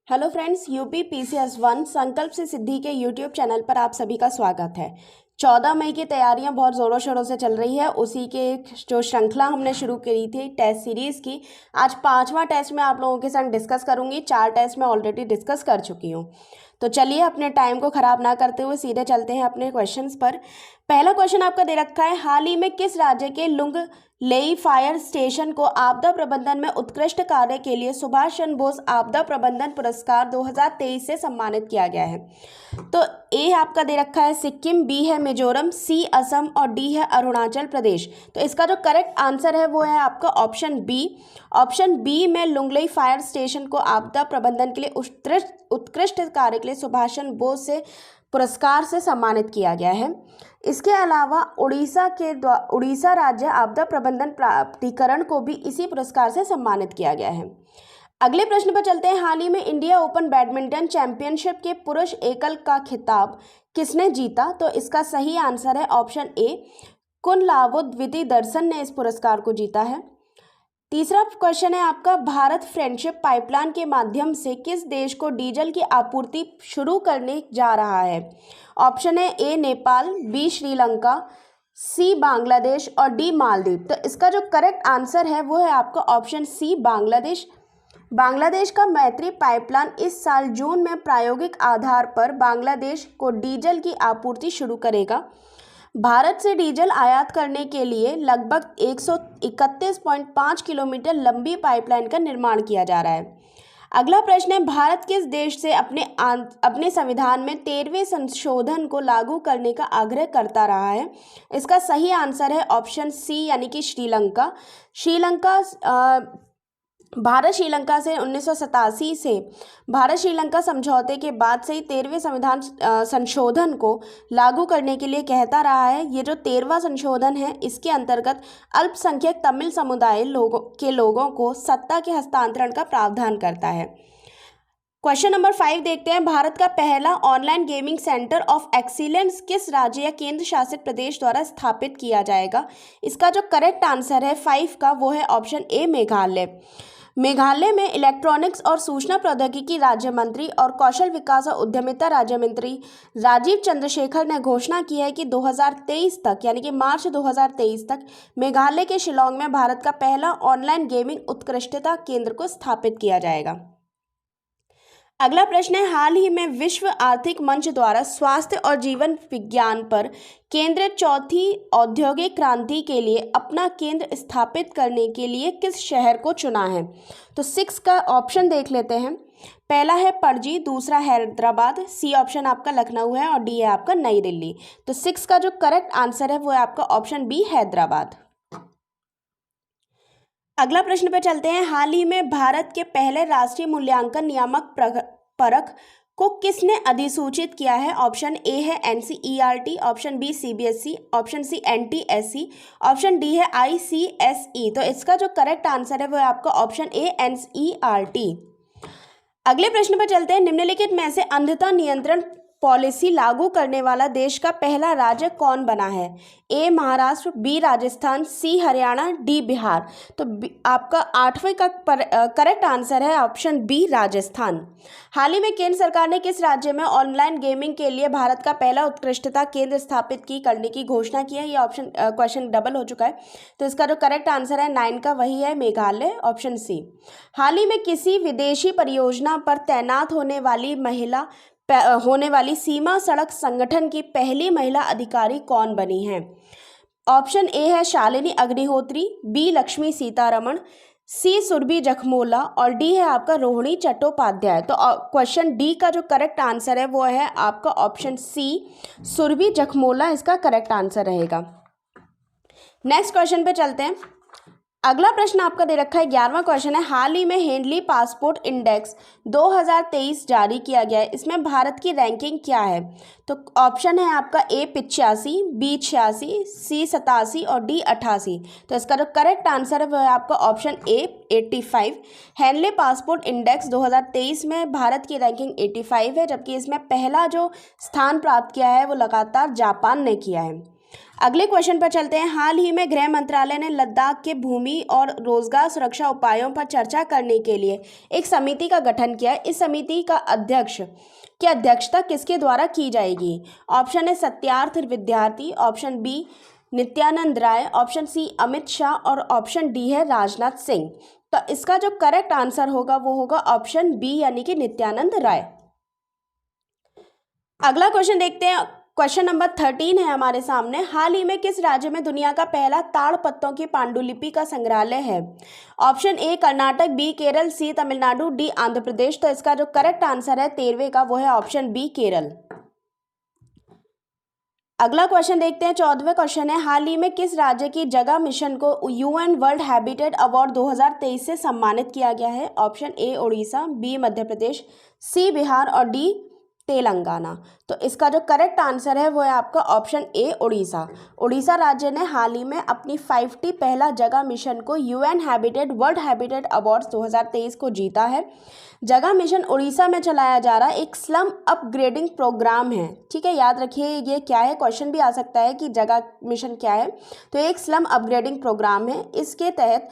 Hello friends, UP PCS1 संकल्प से सिद्धि के यूट्यूब चैनल पर आप सभी का स्वागत है। 14 मई की तैयारियां बहुत ज़ोरों शोरों से चल रही है। उसी के जो श्रृंखला हमने शुरू करी थी टेस्ट सीरीज़ की, आज 5वां टेस्ट में आप लोगों के साथ डिस्कस करूंगी। 4 टेस्ट में ऑलरेडी डिस्कस कर चुकी हूँ। तो चलिए अपने टाइम को ख़राब ना करते हुए सीधे चलते हैं अपने क्वेश्चंस पर। पहला क्वेश्चन आपका दे रखा है, हाल ही में किस राज्य के लुंग लेई फायर स्टेशन को आपदा प्रबंधन में उत्कृष्ट कार्य के लिए सुभाष चंद्र बोस आपदा प्रबंधन पुरस्कार 2023 से सम्मानित किया गया है? तो ए आपका दे रखा है सिक्किम, बी है मिजोरम, सी असम और डी है अरुणाचल प्रदेश। तो इसका जो करेक्ट आंसर है वो है आपका ऑप्शन बी। ऑप्शन बी में लुंगलेई फायर स्टेशन को आपदा प्रबंधन के लिए उत्कृष्ट कार्य के लिए सुभाष चंद्र बोस से पुरस्कार से सम्मानित किया गया है। इसके अलावा उड़ीसा राज्य आपदा प्रबंधन प्राधिकरण को भी इसी पुरस्कार से सम्मानित किया गया है। अगले प्रश्न पर चलते हैं, हाल ही में इंडिया ओपन बैडमिंटन चैंपियनशिप के पुरुष एकल का खिताब किसने जीता? तो इसका सही आंसर है ऑप्शन ए, कुनलावुद्विति दर्शन ने इस पुरस्कार को जीता है। तीसरा क्वेश्चन है आपका, भारत फ्रेंडशिप पाइपलाइन के माध्यम से किस देश को डीजल की आपूर्ति शुरू करने जा रहा है? ऑप्शन है ए नेपाल, बी श्रीलंका, सी बांग्लादेश और डी मालदीव। तो इसका जो करेक्ट आंसर है वो है आपका ऑप्शन सी बांग्लादेश। बांग्लादेश का मैत्री पाइपलाइन इस साल जून में प्रायोगिक आधार पर बांग्लादेश को डीजल की आपूर्ति शुरू करेगा। भारत से डीजल आयात करने के लिए लगभग 131.5 किलोमीटर लंबी पाइपलाइन का निर्माण किया जा रहा है। अगला प्रश्न है, भारत किस देश से अपने संविधान में 13वें संशोधन को लागू करने का आग्रह करता रहा है? इसका सही आंसर है ऑप्शन सी यानी कि श्रीलंका। भारत श्रीलंका से 1987 से भारत श्रीलंका समझौते के बाद से ही 13वें संविधान संशोधन को लागू करने के लिए कहता रहा है। ये जो 13वां संशोधन है इसके अंतर्गत अल्पसंख्यक तमिल समुदाय के लोगों को सत्ता के हस्तांतरण का प्रावधान करता है। क्वेश्चन नंबर 5 देखते हैं, भारत का पहला online gaming centre of excellence किस राज्य या केंद्र शासित प्रदेश द्वारा स्थापित किया जाएगा? इसका जो करेक्ट आंसर है 5 का वो है ऑप्शन ए मेघालय। मेघालय में इलेक्ट्रॉनिक्स और सूचना प्रौद्योगिकी राज्य मंत्री और कौशल विकास और उद्यमिता राज्य मंत्री राजीव चंद्रशेखर ने घोषणा की है कि 2023 तक यानी कि मार्च 2023 तक मेघालय के शिलांग में भारत का पहला ऑनलाइन गेमिंग उत्कृष्टता केंद्र को स्थापित किया जाएगा। अगला प्रश्न है, हाल ही में विश्व आर्थिक मंच द्वारा स्वास्थ्य और जीवन विज्ञान पर केंद्रित चौथी औद्योगिक क्रांति के लिए अपना केंद्र स्थापित करने के लिए किस शहर को चुना है? तो 6 का ऑप्शन देख लेते हैं। पहला है पणजी, दूसरा हैदराबाद, सी ऑप्शन आपका लखनऊ है और डी है आपका नई दिल्ली। तो 6 का जो करेक्ट आंसर है वो है आपका ऑप्शन बी हैदराबाद। अगला प्रश्न पर चलते हैं, हाल ही में भारत के पहले राष्ट्रीय मूल्यांकन नियामक परख को किसने अधिसूचित किया है? ऑप्शन ए है NCERT, option B CBSE, option C NTSE, option D है ICSE। तो इसका जो करेक्ट आंसर है वो है आपका ऑप्शन ए NCERT। अगले प्रश्न पर चलते हैं, निम्नलिखित में से अंधता नियंत्रण पॉलिसी लागू करने वाला देश का पहला राज्य कौन बना है? ए महाराष्ट्र, बी राजस्थान, सी हरियाणा, डी बिहार। तो आपका 8वें का करेक्ट आंसर है ऑप्शन बी राजस्थान। हाल ही में केंद्र सरकार ने किस राज्य में ऑनलाइन गेमिंग के लिए भारत का पहला उत्कृष्टता केंद्र स्थापित करने की घोषणा की है? ये ऑप्शन क्वेश्चन डबल हो चुका है। तो इसका जो करेक्ट आंसर है 9 का वही है मेघालय, ऑप्शन सी। हाल ही में किसी विदेशी परियोजना पर तैनात होने वाली सीमा सड़क संगठन की पहली महिला अधिकारी कौन बनी है? ऑप्शन ए है शालिनी अग्निहोत्री, बी लक्ष्मी सीतारमण, सी सुरभि जखमोला और डी है आपका रोहिणी चट्टोपाध्याय। तो क्वेश्चन डी का जो करेक्ट आंसर है वो है आपका ऑप्शन सी सुरभि जखमोला, इसका करेक्ट आंसर रहेगा। नेक्स्ट क्वेश्चन पे चलते हैं। अगला प्रश्न आपका दे रखा है, 11वां क्वेश्चन है, हाल ही में हेनली पासपोर्ट इंडेक्स 2023 जारी किया गया है, इसमें भारत की रैंकिंग क्या है? तो ऑप्शन है आपका ए 85, बी 86, सी 87 और डी 88। तो इसका जो करेक्ट आंसर है वो है आपका option A 85। Henley passport index 2023 में भारत की रैंकिंग 85 है, जबकि इसमें पहला जो स्थान प्राप्त किया है वो लगातार जापान ने किया है। अगले क्वेश्चन पर चलते हैं। हाल ही में गृह मंत्रालय ने लद्दाख के भूमि और रोजगार सुरक्षा उपायों पर चर्चा करने के लिए एक समिति का गठन किया। इस समिति का अध्यक्ष की अध्यक्षता किसके द्वारा की जाएगी? ऑप्शन है सत्यार्थ विद्यार्थी, option B Nityanand Rai, option C Amit Shah और ऑप्शन डी है राजनाथ सिंह। तो इसका जो करेक्ट आंसर होगा वो होगा ऑप्शन बी यानी कि नित्यानंद राय। अगला क्वेश्चन देखते हैं। क्वेश्चन नंबर 13 है हमारे सामने। हाल ही में किस राज्य में दुनिया का पहला ताड़ पत्तों की पांडुलिपि का संग्रहालय है? Option A Karnataka, B Kerala, C Tamil Nadu, D Andhra Pradesh. तो इसका जो करेक्ट आंसर है 13वें का वो है ऑप्शन बी केरल। अगला क्वेश्चन देखते हैं। 14वें क्वेश्चन है। हाल ही में किस राज्य की जगह मिशन को यूएन वर्ल्ड हैबिटेट अवार्ड 2023 से सम्मानित किया गया है? ऑप्शन ए उड़ीसा, बी मध्य प्रदेश, सी बिहार और डी तेलंगाना। तो इसका जो करेक्ट आंसर है वो है आपका ऑप्शन ए उड़ीसा। उड़ीसा राज्य ने हाल ही में अपनी 5T पहला जगह मिशन को UN habitat world habitat awards 2023 को जीता है। जगह मिशन उड़ीसा में चलाया जा रहा एक स्लम अपग्रेडिंग प्रोग्राम है। ठीक है, याद रखिए ये क्या है, क्वेश्चन भी आ सकता है कि जगह मिशन क्या है। तो एक स्लम अपग्रेडिंग प्रोग्राम है। इसके तहत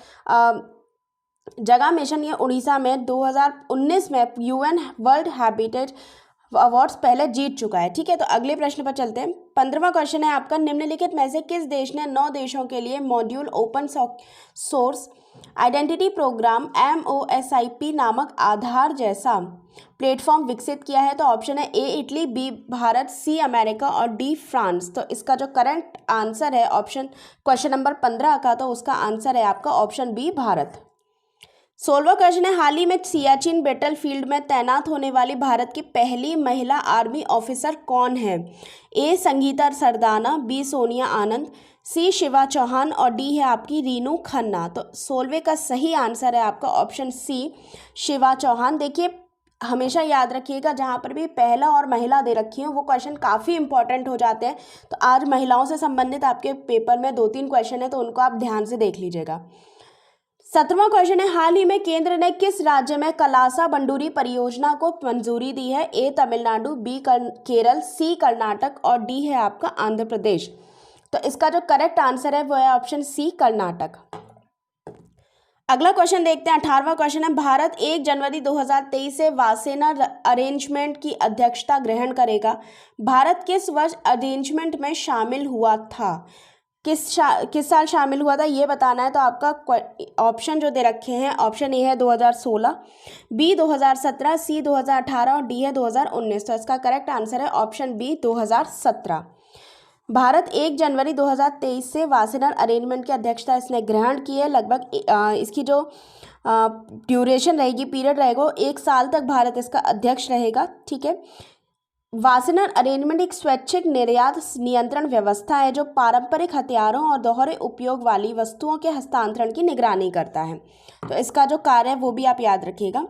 जगह मिशन ये उड़ीसा में 2019 में यूएन वर्ल्ड हैबिटेट अवार्ड्स पहले जीत चुका है। ठीक है, तो अगले प्रश्न पर चलते हैं। 15वां क्वेश्चन है आपका। निम्नलिखित में से किस देश ने 9 देशों के लिए module open source identity program MOSIP नामक आधार जैसा प्लेटफॉर्म विकसित किया है? तो ऑप्शन है A Italy, B Bharat, C America और डी फ्रांस। तो इसका जो करंट आंसर है ऑप्शन क्वेश्चन नंबर 15 का, तो उसका आंसर है आपका ऑप्शन बी भारत। 16वां क्वेश्चन है। हाल ही में सियाचिन बैटल फील्ड में तैनात होने वाली भारत की पहली महिला आर्मी ऑफिसर कौन है? ए संगीता सरदाना, बी सोनिया आनंद, सी शिवा चौहान और डी है आपकी रीनू खन्ना। तो 16वें का सही आंसर है आपका ऑप्शन सी शिवा चौहान। देखिए हमेशा याद रखिएगा जहाँ पर भी पहला और महिला दे रखी हो वो क्वेश्चन काफ़ी इंपॉर्टेंट हो जाते हैं। तो आज महिलाओं से संबंधित आपके पेपर में 2-3 क्वेश्चन है तो उनको आप ध्यान से देख लीजिएगा। 17वां क्वेश्चन है। हाल ही में केंद्र ने किस राज्य में कलासा बंडूरी परियोजना को मंजूरी दी है? ए तमिलनाडु, बी केरल, सी कर्नाटक और डी है आपका आंध्र प्रदेश। तो इसका जो करेक्ट आंसर है वो है ऑप्शन सी कर्नाटक। अगला क्वेश्चन देखते हैं। 18वां क्वेश्चन है। भारत 1 जनवरी 2023 से वासेना अरेंजमेंट की अध्यक्षता ग्रहण करेगा। भारत किस वर्ष अरेंजमेंट में शामिल हुआ था? किस साल शामिल हुआ था ये बताना है। तो आपका ऑप्शन जो दे रखे हैं, ऑप्शन ए है 2016, बी 2017, सी 2018 और डी है 2019। तो इसका करेक्ट आंसर है ऑप्शन बी 2017। भारत 1 जनवरी 2023 से वासेनार अरेंजमेंट की अध्यक्षता इसने ग्रहण की है। लगभग इसकी जो ड्यूरेशन रहेगी, पीरियड रहेगा, 1 साल तक भारत इसका अध्यक्ष रहेगा। ठीक है, वासेनार अरेंजमेंट एक स्वैच्छिक निर्यात नियंत्रण व्यवस्था है जो पारंपरिक हथियारों और दोहरे उपयोग वाली वस्तुओं के हस्तांतरण की निगरानी करता है। तो इसका जो कार्य है वो भी आप याद रखिएगा।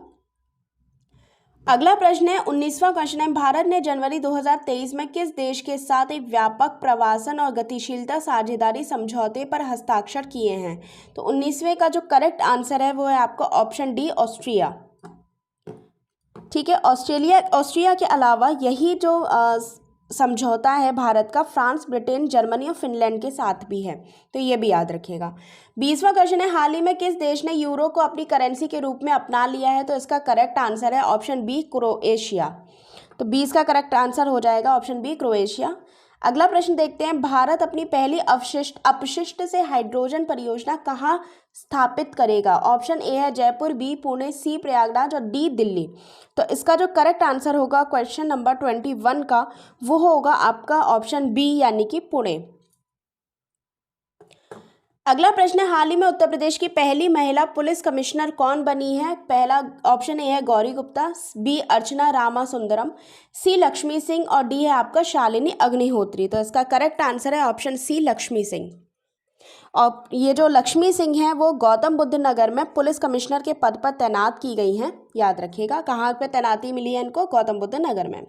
अगला प्रश्न है 19वां क्वेश्चन है। भारत ने जनवरी 2023 में किस देश के साथ एक व्यापक प्रवासन और गतिशीलता साझेदारी समझौते पर हस्ताक्षर किए हैं? तो 19वें का जो करेक्ट आंसर है वो है आपका ऑप्शन डी ऑस्ट्रिया। ठीक है, ऑस्ट्रिया के अलावा यही जो समझौता है भारत का फ्रांस, ब्रिटेन, जर्मनी और फिनलैंड के साथ भी है। तो ये भी याद रखिएगा। 20वां क्वेश्चन है। हाल ही में किस देश ने यूरो को अपनी करेंसी के रूप में अपना लिया है? तो इसका करेक्ट आंसर है ऑप्शन बी क्रोएशिया। तो 20 का करेक्ट आंसर हो जाएगा ऑप्शन बी क्रोएशिया। अगला प्रश्न देखते हैं। भारत अपनी पहली अपशिष्ट से हाइड्रोजन परियोजना कहाँ स्थापित करेगा? ऑप्शन ए है जयपुर, बी पुणे, सी प्रयागराज और डी दिल्ली। तो इसका जो करेक्ट आंसर होगा क्वेश्चन नंबर 21 का वो होगा आपका ऑप्शन बी यानी कि पुणे। अगला प्रश्न है। हाल ही में उत्तर प्रदेश की पहली महिला पुलिस कमिश्नर कौन बनी है? पहला ऑप्शन ए है गौरी गुप्ता, बी अर्चना रामा सुंदरम, सी लक्ष्मी सिंह और डी है आपका शालिनी अग्निहोत्री। तो इसका करेक्ट आंसर है ऑप्शन सी लक्ष्मी सिंह। और ये जो लक्ष्मी सिंह हैं वो गौतम बुद्ध नगर में पुलिस कमिश्नर के पद पर तैनात की गई हैं। याद रखिएगा कहाँ पे तैनाती मिली है इनको? गौतम बुद्ध नगर में।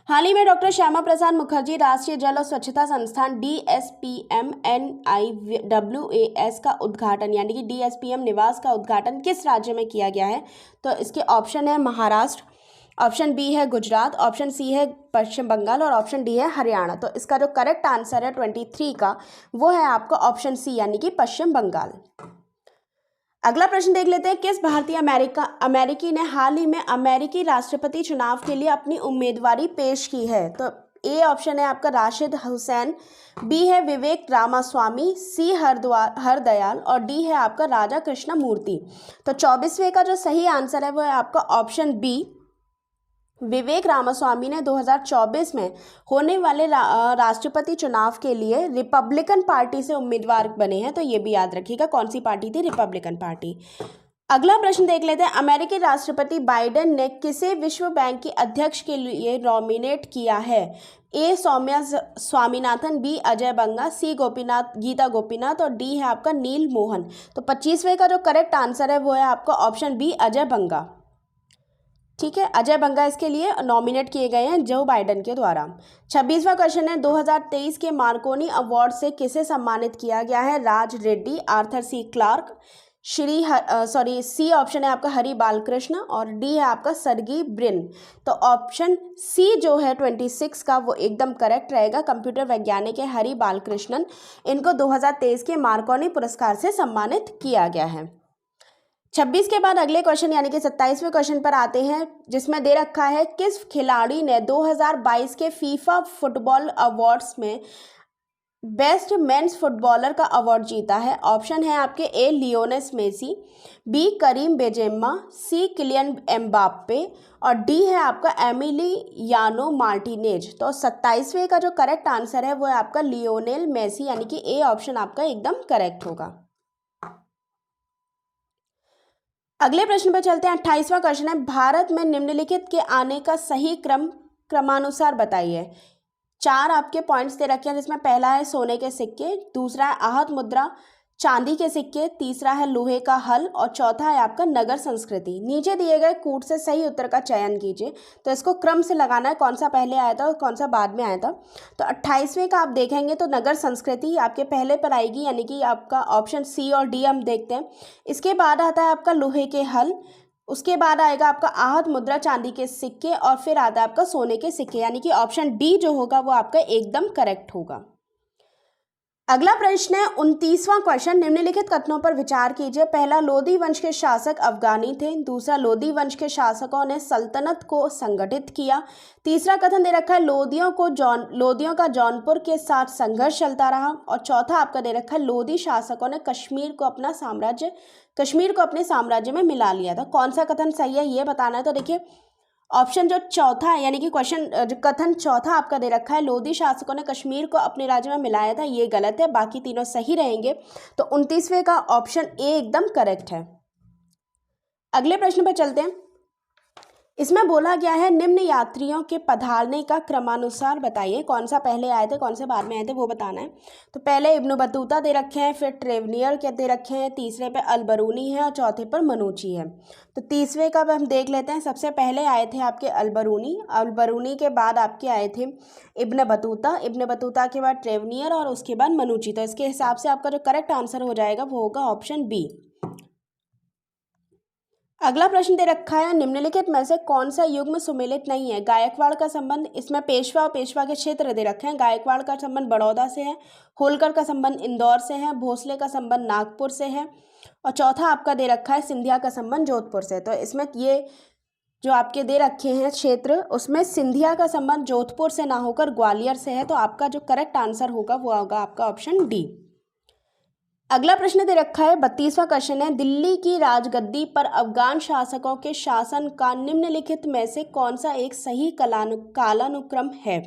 हाल ही में डॉक्टर श्यामा प्रसाद मुखर्जी राष्ट्रीय जल और स्वच्छता संस्थान DSPM NIWAS का उद्घाटन यानी कि DSPM निवास का उद्घाटन किस राज्य में किया गया है? तो इसके ऑप्शन है महाराष्ट्र, ऑप्शन बी है गुजरात, ऑप्शन सी है पश्चिम बंगाल और ऑप्शन डी है हरियाणा। तो इसका जो करेक्ट आंसर है 23 का वो है आपका ऑप्शन सी यानी कि पश्चिम बंगाल। अगला प्रश्न देख लेते हैं, किस भारतीय अमेरिकी ने हाल ही में अमेरिकी राष्ट्रपति चुनाव के लिए अपनी उम्मीदवारी पेश की है? तो ए ऑप्शन है आपका राशिद हुसैन, बी है विवेक रामास्वामी, सी हरदयाल और डी है आपका राजा कृष्ण मूर्ति। तो 24वें का जो सही आंसर है वो है आपका ऑप्शन बी, विवेक रामास्वामी ने 2024 में होने वाले राष्ट्रपति चुनाव के लिए रिपब्लिकन पार्टी से उम्मीदवार बने हैं। तो ये भी याद रखिएगा कौन सी पार्टी थी, रिपब्लिकन पार्टी। अगला प्रश्न देख लेते हैं, अमेरिकी राष्ट्रपति बाइडेन ने किसे विश्व बैंक की अध्यक्ष के लिए नॉमिनेट किया है? ए सौम्या स्वामीनाथन, बी अजय बंगा, सी गीता गोपीनाथ और डी है आपका नील मोहन। तो 25वें का जो करेक्ट आंसर है वो है आपका ऑप्शन बी अजय बंगा। ठीक है, अजय बंगा इसके लिए नॉमिनेट किए गए हैं जो बाइडेन के द्वारा। 26वां क्वेश्चन है, 2023 के मार्कोनी अवार्ड से किसे सम्मानित किया गया है? Raj Reddy, Arthur C Clarke, C option है आपका हरि बालकृष्ण और डी है आपका सर्गी ब्रिन। तो ऑप्शन सी जो है 26 का वो एकदम करेक्ट रहेगा। कंप्यूटर वैज्ञानिक है हरि बालकृष्णन, इनको 2023 के मार्कोनी पुरस्कार से सम्मानित किया गया है। 26 के बाद अगले क्वेश्चन यानी कि 27वें क्वेश्चन पर आते हैं, जिसमें दे रखा है किस खिलाड़ी ने 2022 के फीफा फुटबॉल अवार्ड्स में बेस्ट मेंस फुटबॉलर का अवार्ड जीता है? ऑप्शन है आपके A Lionel Messi, B Karim Benzema, C Kylian Mbappe और डी है आपका एमिलियानो मार्टिनेज। तो 27वें का जो करेक्ट आंसर है वो है आपका लियोनेल मेसी यानी कि ए ऑप्शन आपका एकदम करेक्ट होगा। अगले प्रश्न पर चलते हैं, 28वां क्वेश्चन है, भारत में निम्नलिखित के आने का सही क्रमानुसार बताइए। 4 आपके पॉइंट्स दे रखे हैं, जिसमें पहला है सोने के सिक्के, दूसरा है आहत मुद्रा, चांदी के सिक्के, तीसरा है लोहे का हल और चौथा है आपका नगर संस्कृति। नीचे दिए गए कूट से सही उत्तर का चयन कीजिए। तो इसको क्रम से लगाना है, कौन सा पहले आया था और कौन सा बाद में आया था। तो 28वें का आप देखेंगे तो नगर संस्कृति आपके पहले पर आएगी यानी कि आपका ऑप्शन सी और डी हम देखते हैं। इसके बाद आता है आपका लोहे के हल, उसके बाद आएगा आपका आहत मुद्रा चांदी के सिक्के और फिर आता है आपका सोने के सिक्के यानी कि ऑप्शन डी जो होगा वो आपका एकदम करेक्ट होगा। अगला प्रश्न है 29वां क्वेश्चन, निम्नलिखित कथनों पर विचार कीजिए। पहला, लोदी वंश के शासक अफगानी थे। दूसरा, लोदी वंश के शासकों ने सल्तनत को संगठित किया। तीसरा कथन दे रखा है लोदियों का जौनपुर के साथ संघर्ष चलता रहा। और चौथा आपका दे रखा है लोदी शासकों ने कश्मीर को अपने साम्राज्य में मिला लिया था। कौन सा कथन सही है ये बताना है। तो देखिए ऑप्शन जो चौथा है यानी कि क्वेश्चन जो कथन चौथा आपका दे रखा है लोदी शासकों ने कश्मीर को अपने राज्य में मिलाया था, ये गलत है, बाकी तीनों सही रहेंगे। तो 29वें का ऑप्शन ए एकदम करेक्ट है। अगले प्रश्न पर चलते हैं, इसमें बोला गया है निम्न यात्रियों के पधारने का क्रमानुसार बताइए। कौन सा पहले आए थे कौन से बाद में आए थे वो बताना है। तो पहले इब्न बतूता दे रखे हैं, फिर ट्रेवनियर के दे रखे हैं, तीसरे पे अलबरूनी है और चौथे पर मनूची है। तो 30वें का हम देख लेते हैं। सबसे पहले आए थे आपके अलबरूनी के बाद आपके आए थे इब्न बतूता के बाद ट्रेवनियर और उसके बाद मनूची। तो इसके हिसाब से आपका जो करेक्ट आंसर हो जाएगा वो होगा ऑप्शन बी। अगला प्रश्न दे रखा है निम्नलिखित में से कौन सा युग्म सुमेलित नहीं है। गायकवाड़ का संबंध, इसमें पेशवा और पेशवा के क्षेत्र दे रखे हैं। गायकवाड़ का संबंध बड़ौदा से है, होलकर का संबंध इंदौर से है, भोसले का संबंध नागपुर से है और चौथा आपका दे रखा है सिंधिया का संबंध जोधपुर से। तो इसमें ये जो आपके दे रखे हैं क्षेत्र उसमें सिंधिया का संबंध जोधपुर से ना होकर ग्वालियर से है। तो आपका जो करेक्ट आंसर होगा वो होगा आपका ऑप्शन डी। अगला प्रश्न दे रखा है 32वां क्वेश्चन है, दिल्ली की राजगद्दी पर अफगान शासकों के शासन का निम्नलिखित में से कौन सा एक सही कालानुक्रम है।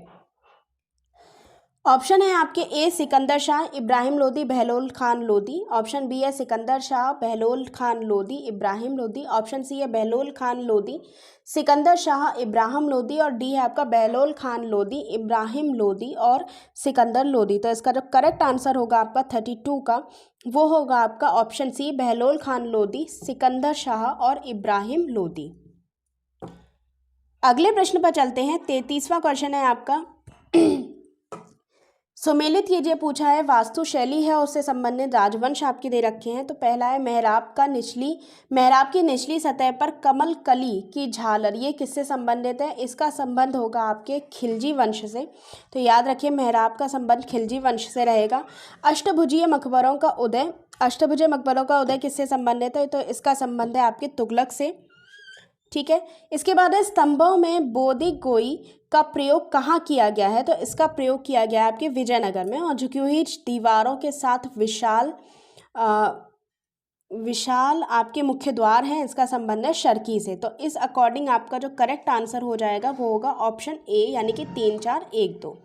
ऑप्शन है आपके ए सिकंदर शाह, इब्राहिम लोदी, बहलोल खान लोदी। ऑप्शन बी है सिकंदर शाह, बहलोल खान लोदी, इब्राहिम लोदी। ऑप्शन सी है बहलोल खान लोदी, सिकंदर शाह, इब्राहिम लोदी और डी है आपका बहलोल खान लोदी, इब्राहिम लोदी और सिकंदर लोदी। तो इसका जो करेक्ट आंसर होगा आपका 32 का वो होगा आपका ऑप्शन सी बहलोल खान लोदी, सिकंदर शाह और इब्राहिम लोदी। अगले प्रश्न पर चलते हैं। 33वां क्वेश्चन है आपका सुमेलित कीजिए पूछा है। वास्तुशैली है उससे संबंधित राजवंश आपके दे रखे हैं। तो पहला है मेहराब की निचली सतह पर कमल कली की झालर, ये किससे संबंधित है? इसका संबंध होगा आपके खिलजी वंश से। तो याद रखिए मेहराब का संबंध खिलजी वंश से रहेगा। अष्टभुजीय मकबरों का उदय किससे संबंधित है? तो इसका संबंध है आपके तुगलक से। ठीक है, इसके बाद है स्तंभों में बोधि गोई का प्रयोग कहाँ किया गया है? तो इसका प्रयोग किया गया है आपके विजयनगर में। और झुकी हुई दीवारों के साथ विशाल आपके मुख्य द्वार हैं, इसका संबंध है शर्की से। तो इस अकॉर्डिंग आपका जो करेक्ट आंसर हो जाएगा वो होगा ऑप्शन ए, यानी कि 3 4 1 2।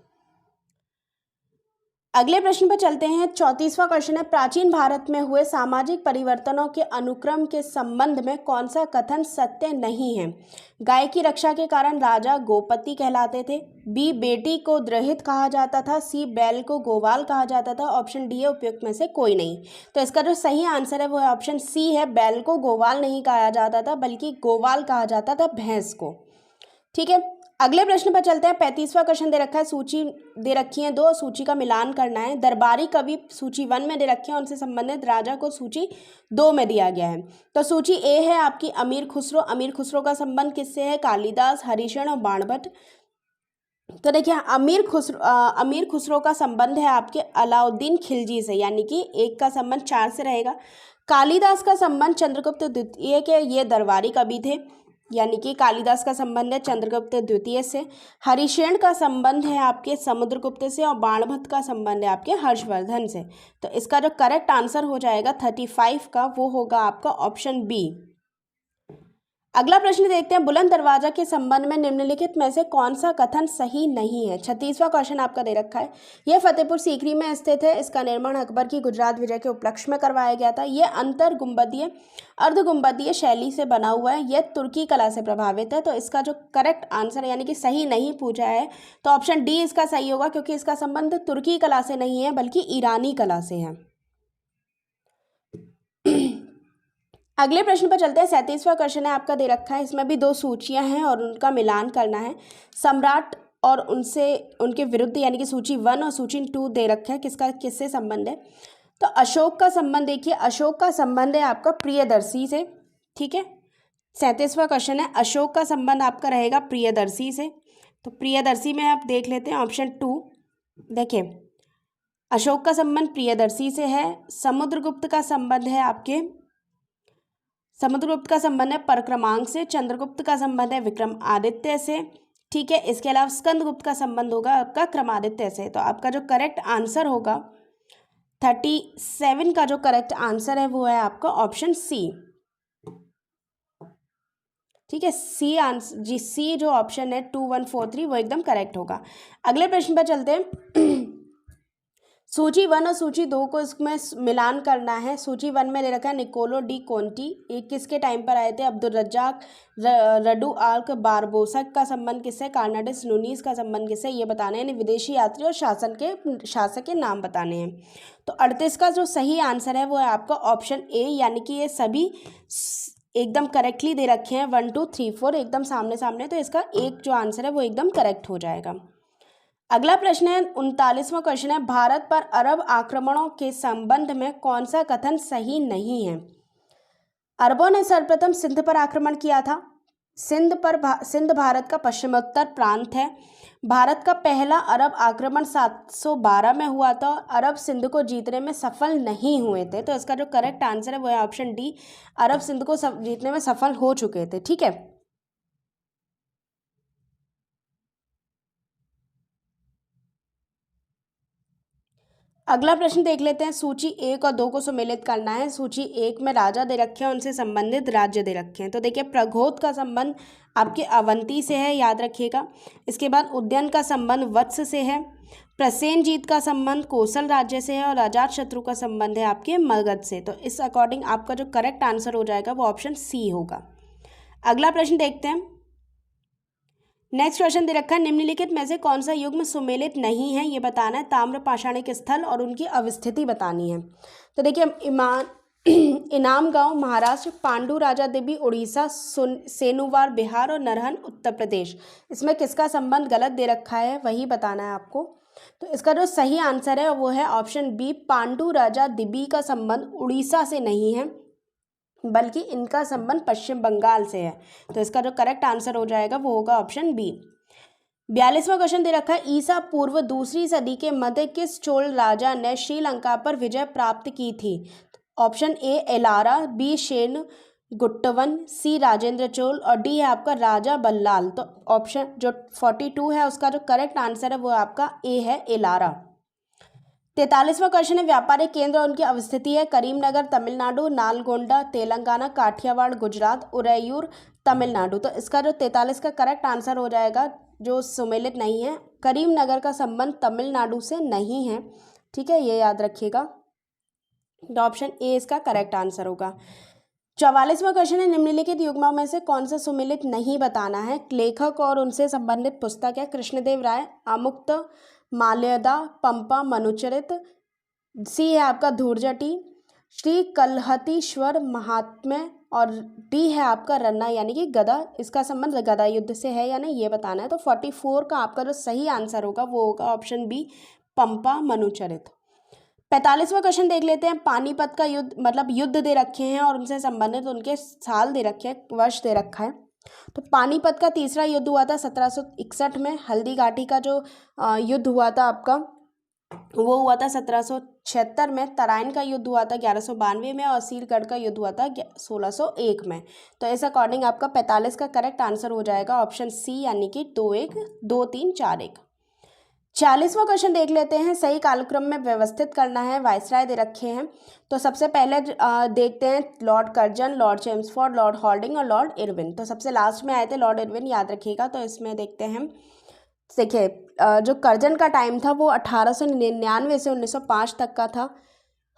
अगले प्रश्न पर चलते हैं। 34वां क्वेश्चन है, प्राचीन भारत में हुए सामाजिक परिवर्तनों के अनुक्रम के संबंध में कौन सा कथन सत्य नहीं है? गाय की रक्षा के कारण राजा गोपति कहलाते थे। बी, बेटी को द्रहित कहा जाता था। सी, बैल को गोवाल कहा जाता था। ऑप्शन डी है उपयुक्त में से कोई नहीं। तो इसका जो सही आंसर है वो है ऑप्शन सी है, बैल को गोवाल नहीं कहा जाता था बल्कि गोवाल कहा जाता था भैंस को। ठीक है, अगले प्रश्न पर चलते हैं। 35वां क्वेश्चन दे रखा है, सूची दे रखी है 2, सूची का मिलान करना है। दरबारी कवि सूची 1 में दे रखे हैं, उनसे संबंधित राजा को सूची 2 में दिया गया है। तो सूची ए है आपकी अमीर खुसरो। अमीर खुसरो का संबंध किससे है? कालिदास, हरिशरण और बाणभट्ट। तो देखिए अमीर खुसरो का संबंध है आपके अलाउद्दीन खिलजी से, यानी कि 1 का संबंध 4 से रहेगा। कालिदास का संबंध चंद्रगुप्त द्वितीय के, ये दरबारी कवि थे, यानी कि कालिदास का संबंध है चंद्रगुप्त द्वितीय से। हरिशेन का संबंध है आपके समुद्रगुप्त से और बाणभट्ट का संबंध है आपके हर्षवर्धन से। तो इसका जो करेक्ट आंसर हो जाएगा 35 का, वो होगा आपका ऑप्शन बी। अगला प्रश्न देखते हैं, बुलंद दरवाजा के संबंध में निम्नलिखित में से कौन सा कथन सही नहीं है? 36वां क्वेश्चन आपका दे रखा है। यह फतेहपुर सीकरी में स्थित है। इसका निर्माण अकबर की गुजरात विजय के उपलक्ष्य में करवाया गया था। यह अर्ध गुंबदीय शैली से बना हुआ है। यह तुर्की कला से प्रभावित है। तो इसका जो करेक्ट आंसर यानी कि सही नहीं पूछा है तो ऑप्शन डी इसका सही होगा, क्योंकि इसका संबंध तुर्की कला से नहीं है बल्कि ईरानी कला से है। अगले प्रश्न पर चलते हैं। 37वां क्वेश्चन है आपका दे रखा है, इसमें भी 2 सूचियां हैं और उनका मिलान करना है। सम्राट और उनके विरुद्ध, यानी कि सूची 1 और सूची 2 दे रखा है, किससे संबंध है? तो अशोक का संबंध देखिए, अशोक का संबंध है आपका प्रियदर्शी से। ठीक है, 37वां क्वेश्चन है, अशोक का संबंध आपका रहेगा प्रियदर्शी से। तो प्रियदर्शी में आप देख लेते हैं ऑप्शन 2। देखिए अशोक का संबंध प्रियदर्शी से है। समुद्रगुप्त का संबंध है परक्रमांक से। चंद्रगुप्त का संबंध है विक्रमादित्य से। ठीक है, इसके अलावा स्कंदगुप्त का संबंध होगा आपका क्रमादित्य से। तो आपका जो करेक्ट आंसर होगा 37 का जो करेक्ट आंसर है वो है आपका ऑप्शन सी। ठीक है, सी जो ऑप्शन है 2143 वो एकदम करेक्ट होगा। अगले प्रश्न पर चलते हैं। सूची 1 और सूची 2 को इसमें मिलान करना है। सूची 1 में दे रखा है निकोलो डी कोंटी, ये किसके टाइम पर आए थे? अब्दुल रज्जाक, रडुआर्क बारबोसा का संबंध किससे? कार्नाटिस नूनीस का संबंध किससे? ये बताने हैं। विदेशी यात्री और शासक के नाम बताने हैं। तो 38 का जो सही आंसर है वो है आपका ऑप्शन ए, यानी कि ये सभी एकदम करेक्टली दे रखे हैं 1 2 3 4 एकदम सामने सामने। तो इसका एक जो आंसर है वो एकदम करेक्ट हो जाएगा। अगला प्रश्न है 39वां क्वेश्चन है, भारत पर अरब आक्रमणों के संबंध में कौन सा कथन सही नहीं है? अरबों ने सर्वप्रथम सिंध पर आक्रमण किया था। सिंध भारत का पश्चिमोत्तर प्रांत है। भारत का पहला अरब आक्रमण 712 में हुआ था। अरब सिंध को जीतने में सफल नहीं हुए थे। तो इसका जो करेक्ट आंसर है वो है ऑप्शन डी, अरब सिंध को जीतने में सफल हो चुके थे। ठीक है, अगला प्रश्न देख लेते हैं। सूची 1 और 2 को सम्मिलित करना है। सूची 1 में राजा दे रखे हैं, उनसे संबंधित राज्य दे रखे हैं। तो देखिए प्रघोत का संबंध आपके अवंती से है, याद रखिएगा। इसके बाद उद्यन का संबंध वत्स से है। प्रसेनजीत का संबंध कोसल राज्य से है और अजातशत्रु का संबंध है आपके मगध से। तो इस अकॉर्डिंग आपका जो करेक्ट आंसर हो जाएगा वो ऑप्शन सी होगा। अगला प्रश्न देखते हैं। नेक्स्ट क्वेश्चन दे रखा है, निम्नलिखित में से कौन सा युग्म सुमेलित नहीं है? ये बताना है। ताम्र पाषाणिक स्थल और उनकी अवस्थिति बतानी है। तो देखिए इनाम गांव महाराष्ट्र, पांडु राजा देवी उड़ीसा, सेनुवार बिहार और नरहन उत्तर प्रदेश। इसमें किसका संबंध गलत दे रखा है वही बताना है आपको। तो इसका जो सही आंसर है वो है ऑप्शन बी, पांडु राजा दिबी का संबंध उड़ीसा से नहीं है बल्कि इनका संबंध पश्चिम बंगाल से है। तो इसका जो करेक्ट आंसर हो जाएगा वो होगा ऑप्शन बी। 42वां क्वेश्चन दे रखा है, ईसा पूर्व दूसरी सदी के मध्य किस चोल राजा ने श्रीलंका पर विजय प्राप्त की थी? ऑप्शन ए एलारा, बी शेन गुट्टवन, सी राजेंद्र चोल और डी है आपका राजा बल्लाल। तो ऑप्शन जो 42 है उसका जो करेक्ट आंसर है वो आपका ए है एलारा। 43वां क्वेश्चन है, व्यापारिक केंद्र और उनकी अवस्थिति है करीमनगर तमिलनाडु, नालगोंडा तेलंगाना, काठियावाड़ गुजरात, उरैयूर तमिलनाडु। तो इसका जो 43 का करेक्ट आंसर हो जाएगा जो सुमेलित नहीं है, करीमनगर का संबंध तमिलनाडु से नहीं है, ठीक है, ये याद रखिएगा। तो ऑप्शन ए इसका करेक्ट आंसर होगा। 44वां क्वेश्चन है, निम्नलिखित युग्मों में से कौन सा सुमेलित नहीं बताना है? लेखक और उनसे संबंधित पुस्तक है कृष्णदेव राय, आमुक्त माल्यदा, पंपा, मनुचरित, सी है आपका धूर्जटी, श्री कलहतीश्वर महात्म्य और डी है आपका रन्ना यानी कि गदा। इसका संबंध गदा युद्ध से है या नहीं ये बताना है। तो 44 का आपका जो सही आंसर होगा वो होगा ऑप्शन बी, पंपा मनुचरित। 45वां क्वेश्चन देख लेते हैं, पानीपत का युद्ध मतलब युद्ध दे रखे हैं और उनसे संबंधित उनके साल दे रखे हैं, वर्ष दे रखा है। तो पानीपत का तीसरा युद्ध हुआ था 1761 में, हल्दी घाटी का जो युद्ध हुआ था आपका वो हुआ था 1776 में, तराइन का युद्ध हुआ था 1192 में और सीलगढ़ का युद्ध हुआ था 1601 में। तो इस अकॉर्डिंग आपका 45 का करेक्ट आंसर हो जाएगा ऑप्शन सी यानी कि 2-1-2-3-4-1। 40वां क्वेश्चन देख लेते हैं, सही कालक्रम में व्यवस्थित करना है, वायसराय दे रखे हैं। तो सबसे पहले देखते हैं Lord Curzon, Lord Chelmsford, Lord Harding और लॉर्ड इरविन। तो सबसे लास्ट में आए थे लॉर्ड इरविन, याद रखिएगा। तो इसमें देखते हैं, देखिए जो कर्जन का टाइम था वो 1899 से 1905 तक का था।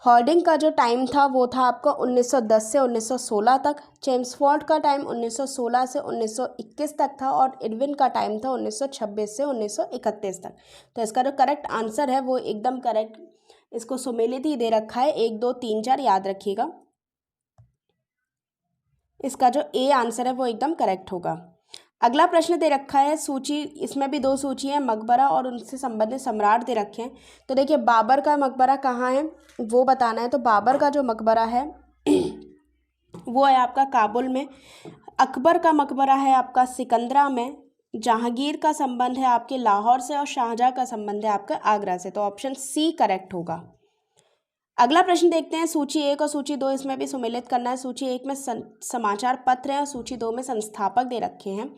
हॉर्डिंग का जो टाइम था वो था आपका 1910 से 1916 तक। चेम्सफोर्ड का टाइम 1916 से 1921 तक था और इरविन का टाइम था 1926 से 1931 तक। तो इसका जो करेक्ट आंसर है वो एकदम करेक्ट, इसको सुमेलित ही दे रखा है 1-2-3-4 याद रखिएगा। इसका जो ए आंसर है वो एकदम करेक्ट होगा। अगला प्रश्न दे रखा है सूची, इसमें भी 2 सूची है, मकबरा और उनसे संबंधित सम्राट दे रखे हैं। तो देखिए बाबर का मकबरा कहाँ है वो बताना है। तो बाबर का जो मकबरा है वो है आपका काबुल में, अकबर का मकबरा है आपका सिकंदरा में, जहांगीर का संबंध है आपके लाहौर से और शाहजहाँ का संबंध है आपका आगरा से। तो ऑप्शन सी करेक्ट होगा। अगला प्रश्न देखते हैं, सूची 1 और सूची 2 इसमें भी सुमेलित करना है। सूची 1 में समाचार पत्र है और सूची 2 में संस्थापक दे रखे हैं।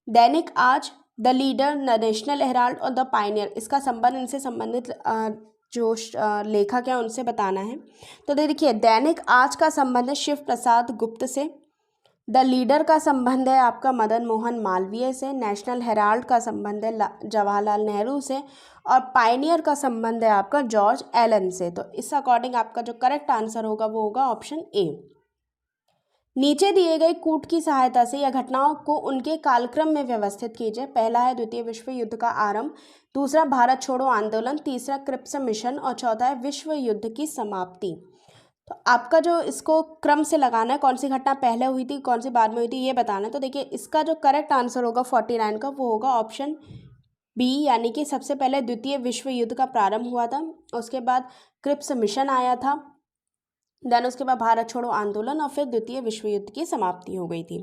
दैनिक आज, द लीडर, नेशनल हेराल्ड और द पायनियर, इसका संबंध इनसे संबंधित जो लेखक है उनसे बताना है। तो देखिए दैनिक आज का संबंध है शिव प्रसाद गुप्त से, द लीडर का संबंध है आपका मदन मोहन मालवीय से, नेशनल हेराल्ड का संबंध है जवाहरलाल नेहरू से और पायनियर का संबंध है आपका जॉर्ज एलन से। तो इस अकॉर्डिंग आपका जो करेक्ट आंसर होगा वो होगा ऑप्शन ए। नीचे दिए गए कूट की सहायता से यह घटनाओं को उनके कालक्रम में व्यवस्थित कीजिए। पहला है द्वितीय विश्व युद्ध का आरंभ, दूसरा भारत छोड़ो आंदोलन, तीसरा क्रिप्स मिशन और चौथा है विश्व युद्ध की समाप्ति। तो आपका जो इसको क्रम से लगाना है, कौन सी घटना पहले हुई थी कौन सी बाद में हुई थी ये बताना है। तो देखिए इसका जो करेक्ट आंसर होगा 49 का वो होगा ऑप्शन बी, यानी कि सबसे पहले द्वितीय विश्व युद्ध का प्रारंभ हुआ था, उसके बाद क्रिप्स मिशन आया था, देन उसके बाद भारत छोड़ो आंदोलन और फिर द्वितीय विश्व युद्ध की समाप्ति हो गई थी।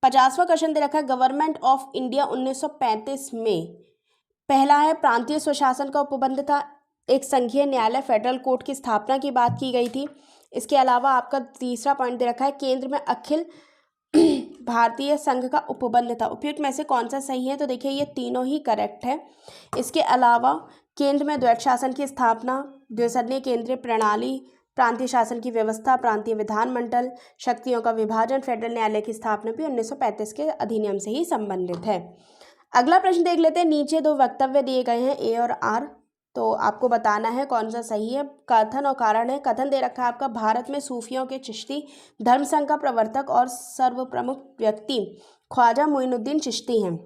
50वां क्वेश्चन दे रखा है, गवर्नमेंट ऑफ इंडिया 1935 में पहला है प्रांतीय स्वशासन का उपबंध था, एक संघीय न्यायालय फेडरल कोर्ट की स्थापना की बात की गई थी। इसके अलावा आपका तीसरा पॉइंट दे रखा है, केंद्र में अखिल भारतीय संघ का उपबंध था। उपयुक्त में से कौन सा सही है? तो देखिए ये तीनों ही करेक्ट है। इसके अलावा केंद्र में द्वैत शासन की स्थापना, द्विसदनीय केंद्रीय प्रणाली, प्रांतीय शासन की व्यवस्था, प्रांतीय विधानमंडल, शक्तियों का विभाजन, फेडरल न्यायालय की स्थापना भी 1935 के अधिनियम से ही संबंधित है। अगला प्रश्न देख लेते हैं, नीचे 2 वक्तव्य दिए गए हैं ए और आर, तो आपको बताना है कौन सा सही है। कथन और कारण है। कथन दे रखा है आपका, भारत में सूफियों के चिश्ती धर्म संघ का प्रवर्तक और सर्वप्रमुख व्यक्ति ख्वाजा मोइनुद्दीन चिश्ती हैं।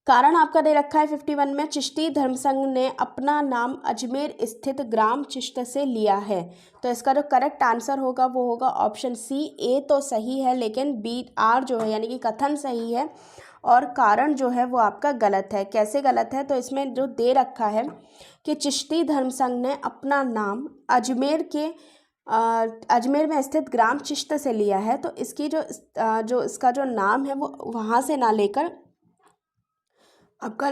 कारण आपका दे रखा है 51 में, चिश्ती धर्म संघ ने अपना नाम अजमेर स्थित ग्राम चिश्त से लिया है। तो इसका जो करेक्ट आंसर होगा वो होगा ऑप्शन सी। ए तो सही है लेकिन बी आर जो है यानी कि कथन सही है और कारण जो है वो आपका गलत है। कैसे गलत है, तो इसमें जो दे रखा है कि चिश्ती धर्म संघ ने अपना नाम अजमेर में स्थित ग्राम चिश्त से लिया है, तो इसकी जो इसका जो नाम है वो वहाँ से ना लेकर आपका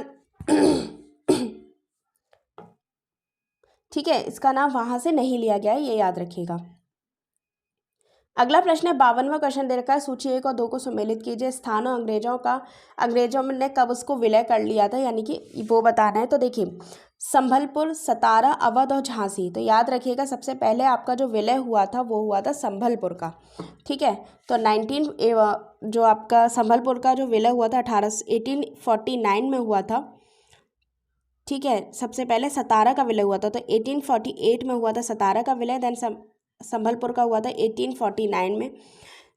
ठीक है, इसका नाम वहाँ से नहीं लिया गया है, ये याद रखिएगा। अगला प्रश्न है 52वां क्वेश्चन दे रखा है, सूची 1 और 2 को सम्मिलित कीजिए। स्थान और अंग्रेजों ने कब उसको विलय कर लिया था, यानी कि वो बताना है। तो देखिए, संभलपुर, सतारा, अवध और झांसी। तो याद रखिएगा, सबसे पहले आपका जो विलय हुआ था वो हुआ था संभलपुर का। ठीक है, तो जो आपका संभलपुर का जो विलय हुआ था 1849 में हुआ था। ठीक है, सबसे पहले सतारा का विलय हुआ था, तो 1848 में हुआ था सतारा का विलय। देन संभलपुर का हुआ था 1849 में।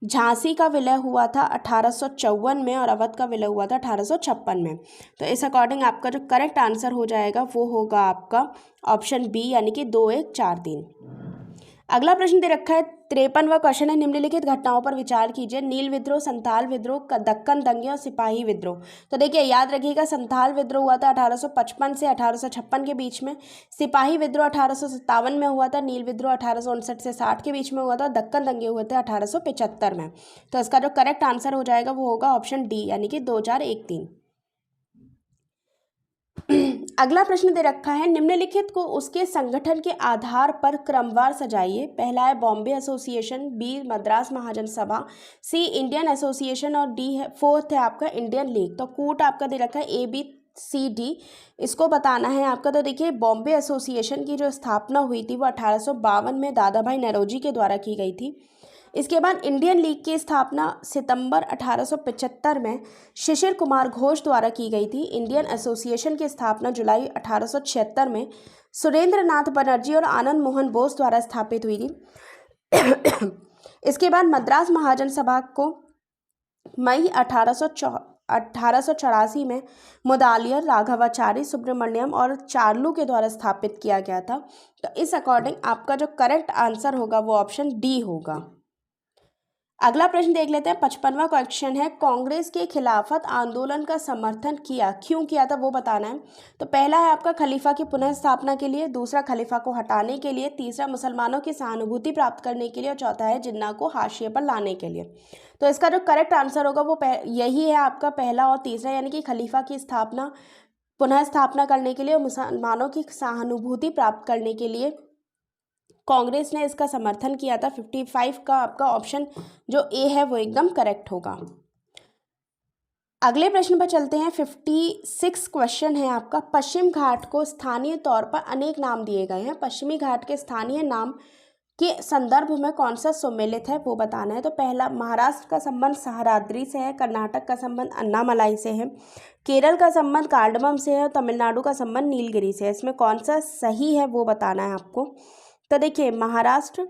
झांसी का विलय हुआ था 1854 में और अवध का विलय हुआ था 1856 में। तो इस अकॉर्डिंग आपका जो करेक्ट आंसर हो जाएगा वो होगा आपका ऑप्शन बी, यानी कि 2, 1, 4, 3। अगला प्रश्न दे रखा है 53वां क्वेश्चन है, निम्नलिखित घटनाओं पर विचार कीजिए। नील विद्रोह, संथाल विद्रोह, दक्कन दंगे और सिपाही विद्रोह। तो देखिए, याद रखिएगा, संथाल विद्रोह हुआ था 1855 से 1856 के बीच में। सिपाही विद्रोह 1857 में हुआ था। नील विद्रोह 1859 से 60 के बीच में हुआ था। दक्कन दंगे हुए थे 1875 में। तो इसका जो करेक्ट आंसर हो जाएगा वो होगा ऑप्शन डी, यानी कि 2, 4, 1, 3। अगला प्रश्न दे रखा है, निम्नलिखित को उसके संगठन के आधार पर क्रमवार सजाइए। पहला है बॉम्बे एसोसिएशन, बी मद्रास महाजन सभा, सी इंडियन एसोसिएशन और डी है फोर्थ है आपका इंडियन लीग। तो कूट आपका दे रखा है ए, बी, सी, डी, इसको बताना है आपका। तो देखिए, बॉम्बे एसोसिएशन की जो स्थापना हुई थी वो 1852 में दादा भाई नौरोजी के द्वारा की गई थी। इसके बाद इंडियन लीग की स्थापना सितंबर 1875 में शिशिर कुमार घोष द्वारा की गई थी। इंडियन एसोसिएशन की स्थापना जुलाई 1876 में सुरेंद्र नाथ बनर्जी और आनंद मोहन बोस द्वारा स्थापित हुई थी। इसके बाद मद्रास महाजन सभा को मई 1884 में मुदालियर, राघवाचारी, सुब्रमण्यम और चार्लू के द्वारा स्थापित किया गया था। तो इस अकॉर्डिंग आपका जो करेक्ट आंसर होगा वो ऑप्शन डी होगा। अगला प्रश्न देख लेते हैं, 55वां क्वेश्चन है, कांग्रेस के खिलाफत आंदोलन का समर्थन क्यों किया था वो बताना है। तो पहला है आपका खलीफा की पुनः स्थापना के लिए, दूसरा खलीफा को हटाने के लिए, तीसरा मुसलमानों की सहानुभूति प्राप्त करने के लिए और चौथा है जिन्ना को हाशिए पर लाने के लिए। तो इसका जो करेक्ट आंसर होगा वो यही है आपका पहला और तीसरा, यानी कि खलीफा की पुनः स्थापना करने के लिए और मुसलमानों की सहानुभूति प्राप्त करने के लिए कांग्रेस ने इसका समर्थन किया था। 55 का आपका ऑप्शन जो ए है वो एकदम करेक्ट होगा। अगले प्रश्न पर चलते हैं, 56 क्वेश्चन है आपका, पश्चिम घाट को स्थानीय तौर पर अनेक नाम दिए गए हैं। पश्चिमी घाट के स्थानीय नाम के संदर्भ में कौन सा सम्मिलित है वो बताना है। तो पहला, महाराष्ट्र का संबंध सह्याद्री से है, कर्नाटक का संबंध अन्नामलाई से है, केरल का संबंध कार्डमम से है और तमिलनाडु का संबंध नीलगिरी से है। इसमें कौन सा सही है वो बताना है आपको। तो देखिए, महाराष्ट्र,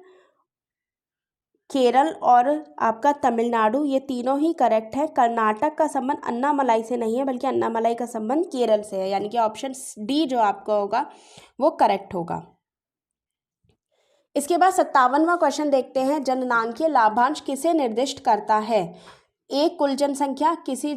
केरल और आपका तमिलनाडु ये तीनों ही करेक्ट है। कर्नाटक का संबंध अन्नामलाई से नहीं है, बल्कि अन्नामलाई का संबंध केरल से है, यानी कि ऑप्शन डी जो आपका होगा वो करेक्ट होगा। इसके बाद 57वां क्वेश्चन देखते हैं, जननांकीय लाभांश किसे निर्दिष्ट करता है। ए, कुल जनसंख्या, किसी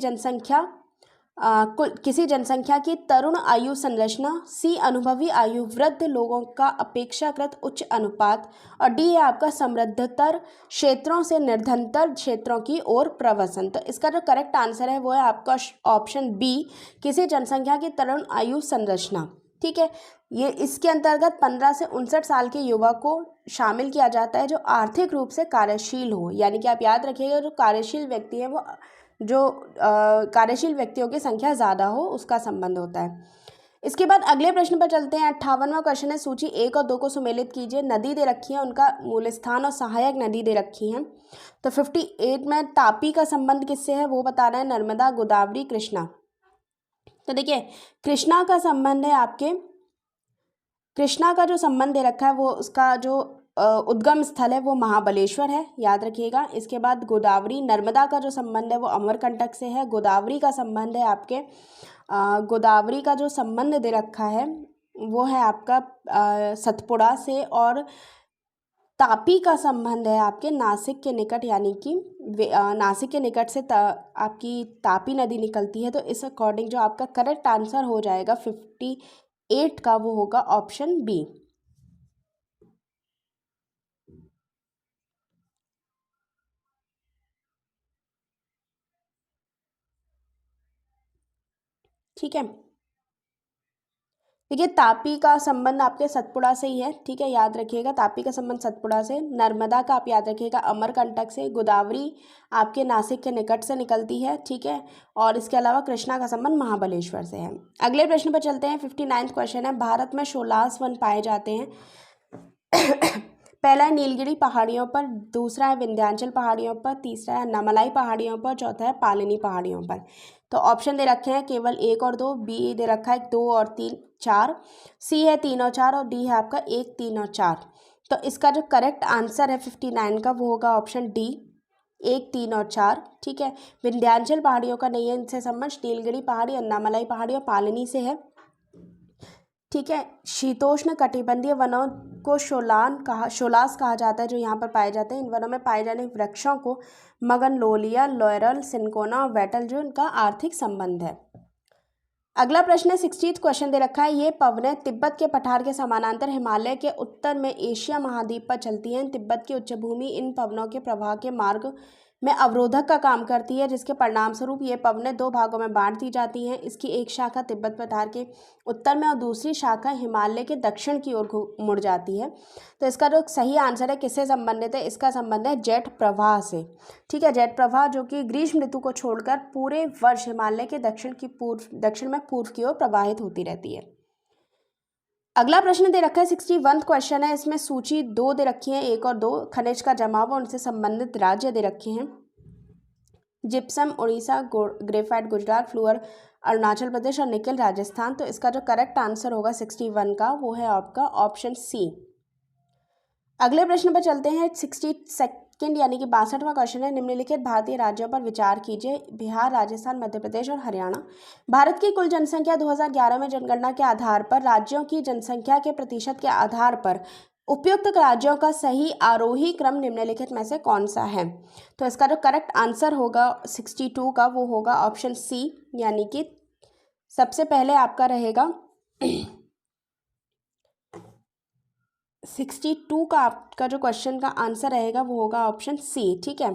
जनसंख्या की तरुण आयु संरचना, सी, अनुभवी आयु वृद्ध लोगों का अपेक्षाकृत उच्च अनुपात और डी है आपका समृद्धतर क्षेत्रों से निर्धनतर क्षेत्रों की ओर प्रवसन। तो इसका जो करेक्ट आंसर है वो है आपका ऑप्शन बी, किसी जनसंख्या की तरुण आयु संरचना। ठीक है, ये इसके अंतर्गत 15 से 59 साल के युवा को शामिल किया जाता है जो आर्थिक रूप से कार्यशील हो, यानी कि आप याद रखिएगा, जो कार्यशील व्यक्ति है वो कार्यशील व्यक्तियों की संख्या ज़्यादा हो उसका संबंध होता है। इसके बाद अगले प्रश्न पर चलते हैं, 58वां क्वेश्चन है, सूची 1 और 2 को सम्मिलित कीजिए। नदी दे रखी है, उनका मूल स्थान और सहायक नदी दे रखी हैं। तो 58 में तापी का संबंध किससे है वो बताना है, नर्मदा, गोदावरी, कृष्णा। तो देखिए, कृष्णा का संबंध है आपके, कृष्णा का जो संबंध दे रखा है वो उसका जो उद्गम स्थल है वो महाबलेश्वर है, याद रखिएगा। इसके बाद गोदावरी, नर्मदा का जो संबंध है वो अमरकंटक से है। गोदावरी का संबंध है आपके गोदावरी का जो संबंध दे रखा है वो है आपका सतपुड़ा से। और तापी का संबंध है आपके नासिक के निकट, यानी कि नासिक के निकट से आपकी तापी नदी निकलती है। तो इस अकॉर्डिंग जो आपका करेक्ट आंसर हो जाएगा 58 का, वो होगा ऑप्शन बी। ठीक है, देखिए तापी का संबंध आपके सतपुड़ा से ही है। ठीक है, याद रखिएगा, तापी का संबंध सतपुड़ा से। नर्मदा का आप याद रखिएगा अमरकंटक से। गोदावरी आपके नासिक के निकट से निकलती है। ठीक है, और इसके अलावा कृष्णा का संबंध महाबलेश्वर से है। अगले प्रश्न पर चलते हैं। 59वां क्वेश्चन है, भारत में 16 वन पाए जाते हैं। पहला है नीलगिरी पहाड़ियों पर, दूसरा है विंध्याचल पहाड़ियों पर, तीसरा है नमलाई पहाड़ियों पर, चौथा है पालिनी पहाड़ियों पर। तो ऑप्शन दे रखे हैं केवल 1 और 2, बी दे रखा है 2 और 3 4, सी है 3 और 4, और डी है आपका 1 3 और 4। तो इसका जो करेक्ट आंसर है 59 का, वो होगा ऑप्शन डी 1 3 और 4। ठीक है, विंध्याचल पहाड़ियों का नहीं है इनसे संबंध, नीलगिरी पहाड़ी, अन्नामलाई पहाड़ी और पालिनी से है। ठीक है, शीतोष्ण कटिबंधीय वनों को शोलास कहा जाता है, जो यहाँ पर पाए जाते हैं। इन वनों में पाए जाने वृक्षों को मगनलोलिया, लॉरेल, सिनकोना और वेटल, जो इनका आर्थिक संबंध है। अगला प्रश्न है, 60वां क्वेश्चन दे रखा है, ये पवनें तिब्बत के पठार के समानांतर हिमालय के उत्तर में एशिया महाद्वीप पर चलती हैं। तिब्बत की उच्चभूमि इन पवनों के प्रवाह के मार्ग में अवरोधक का काम करती है, जिसके परिणाम स्वरूप ये पवनें 2 भागों में बांट दी जाती हैं। इसकी एक शाखा तिब्बत पठार के उत्तर में और दूसरी शाखा हिमालय के दक्षिण की ओर मुड़ जाती है। तो इसका जो सही आंसर है किससे संबंधित है, इसका संबंध है जेट प्रवाह से। ठीक है, जेट प्रवाह जो कि ग्रीष्म ऋतु को छोड़कर पूरे वर्ष हिमालय के दक्षिण में पूर्व की ओर प्रवाहित होती रहती है। अगला प्रश्न दे रखा है, 61वां क्वेश्चन है। इसमें सूची 2 दे रखी है, 1 और 2, खनिज का जमाव और उनसे संबंधित राज्य दे रखे हैं। जिप्सम उड़ीसा, ग्रेफाइट गुजरात, फ्लूअर अरुणाचल प्रदेश और निकेल राजस्थान। तो इसका जो करेक्ट आंसर होगा 61 का, वो है आपका ऑप्शन सी। अगले प्रश्न पर चलते हैं। 62 यानी कि 62वां क्वेश्चन है, निम्नलिखित भारतीय राज्यों पर विचार कीजिए। बिहार, राजस्थान, मध्य प्रदेश और हरियाणा। भारत की कुल जनसंख्या 2011 में जनगणना के आधार पर राज्यों की जनसंख्या के प्रतिशत के आधार पर उपयुक्त राज्यों का सही आरोही क्रम निम्नलिखित में से कौन सा है। तो इसका जो करेक्ट आंसर होगा 62 का, वो होगा ऑप्शन सी, यानी कि सबसे पहले आपका रहेगा 62 का आपका जो क्वेश्चन का आंसर रहेगा वो होगा ऑप्शन सी। ठीक है,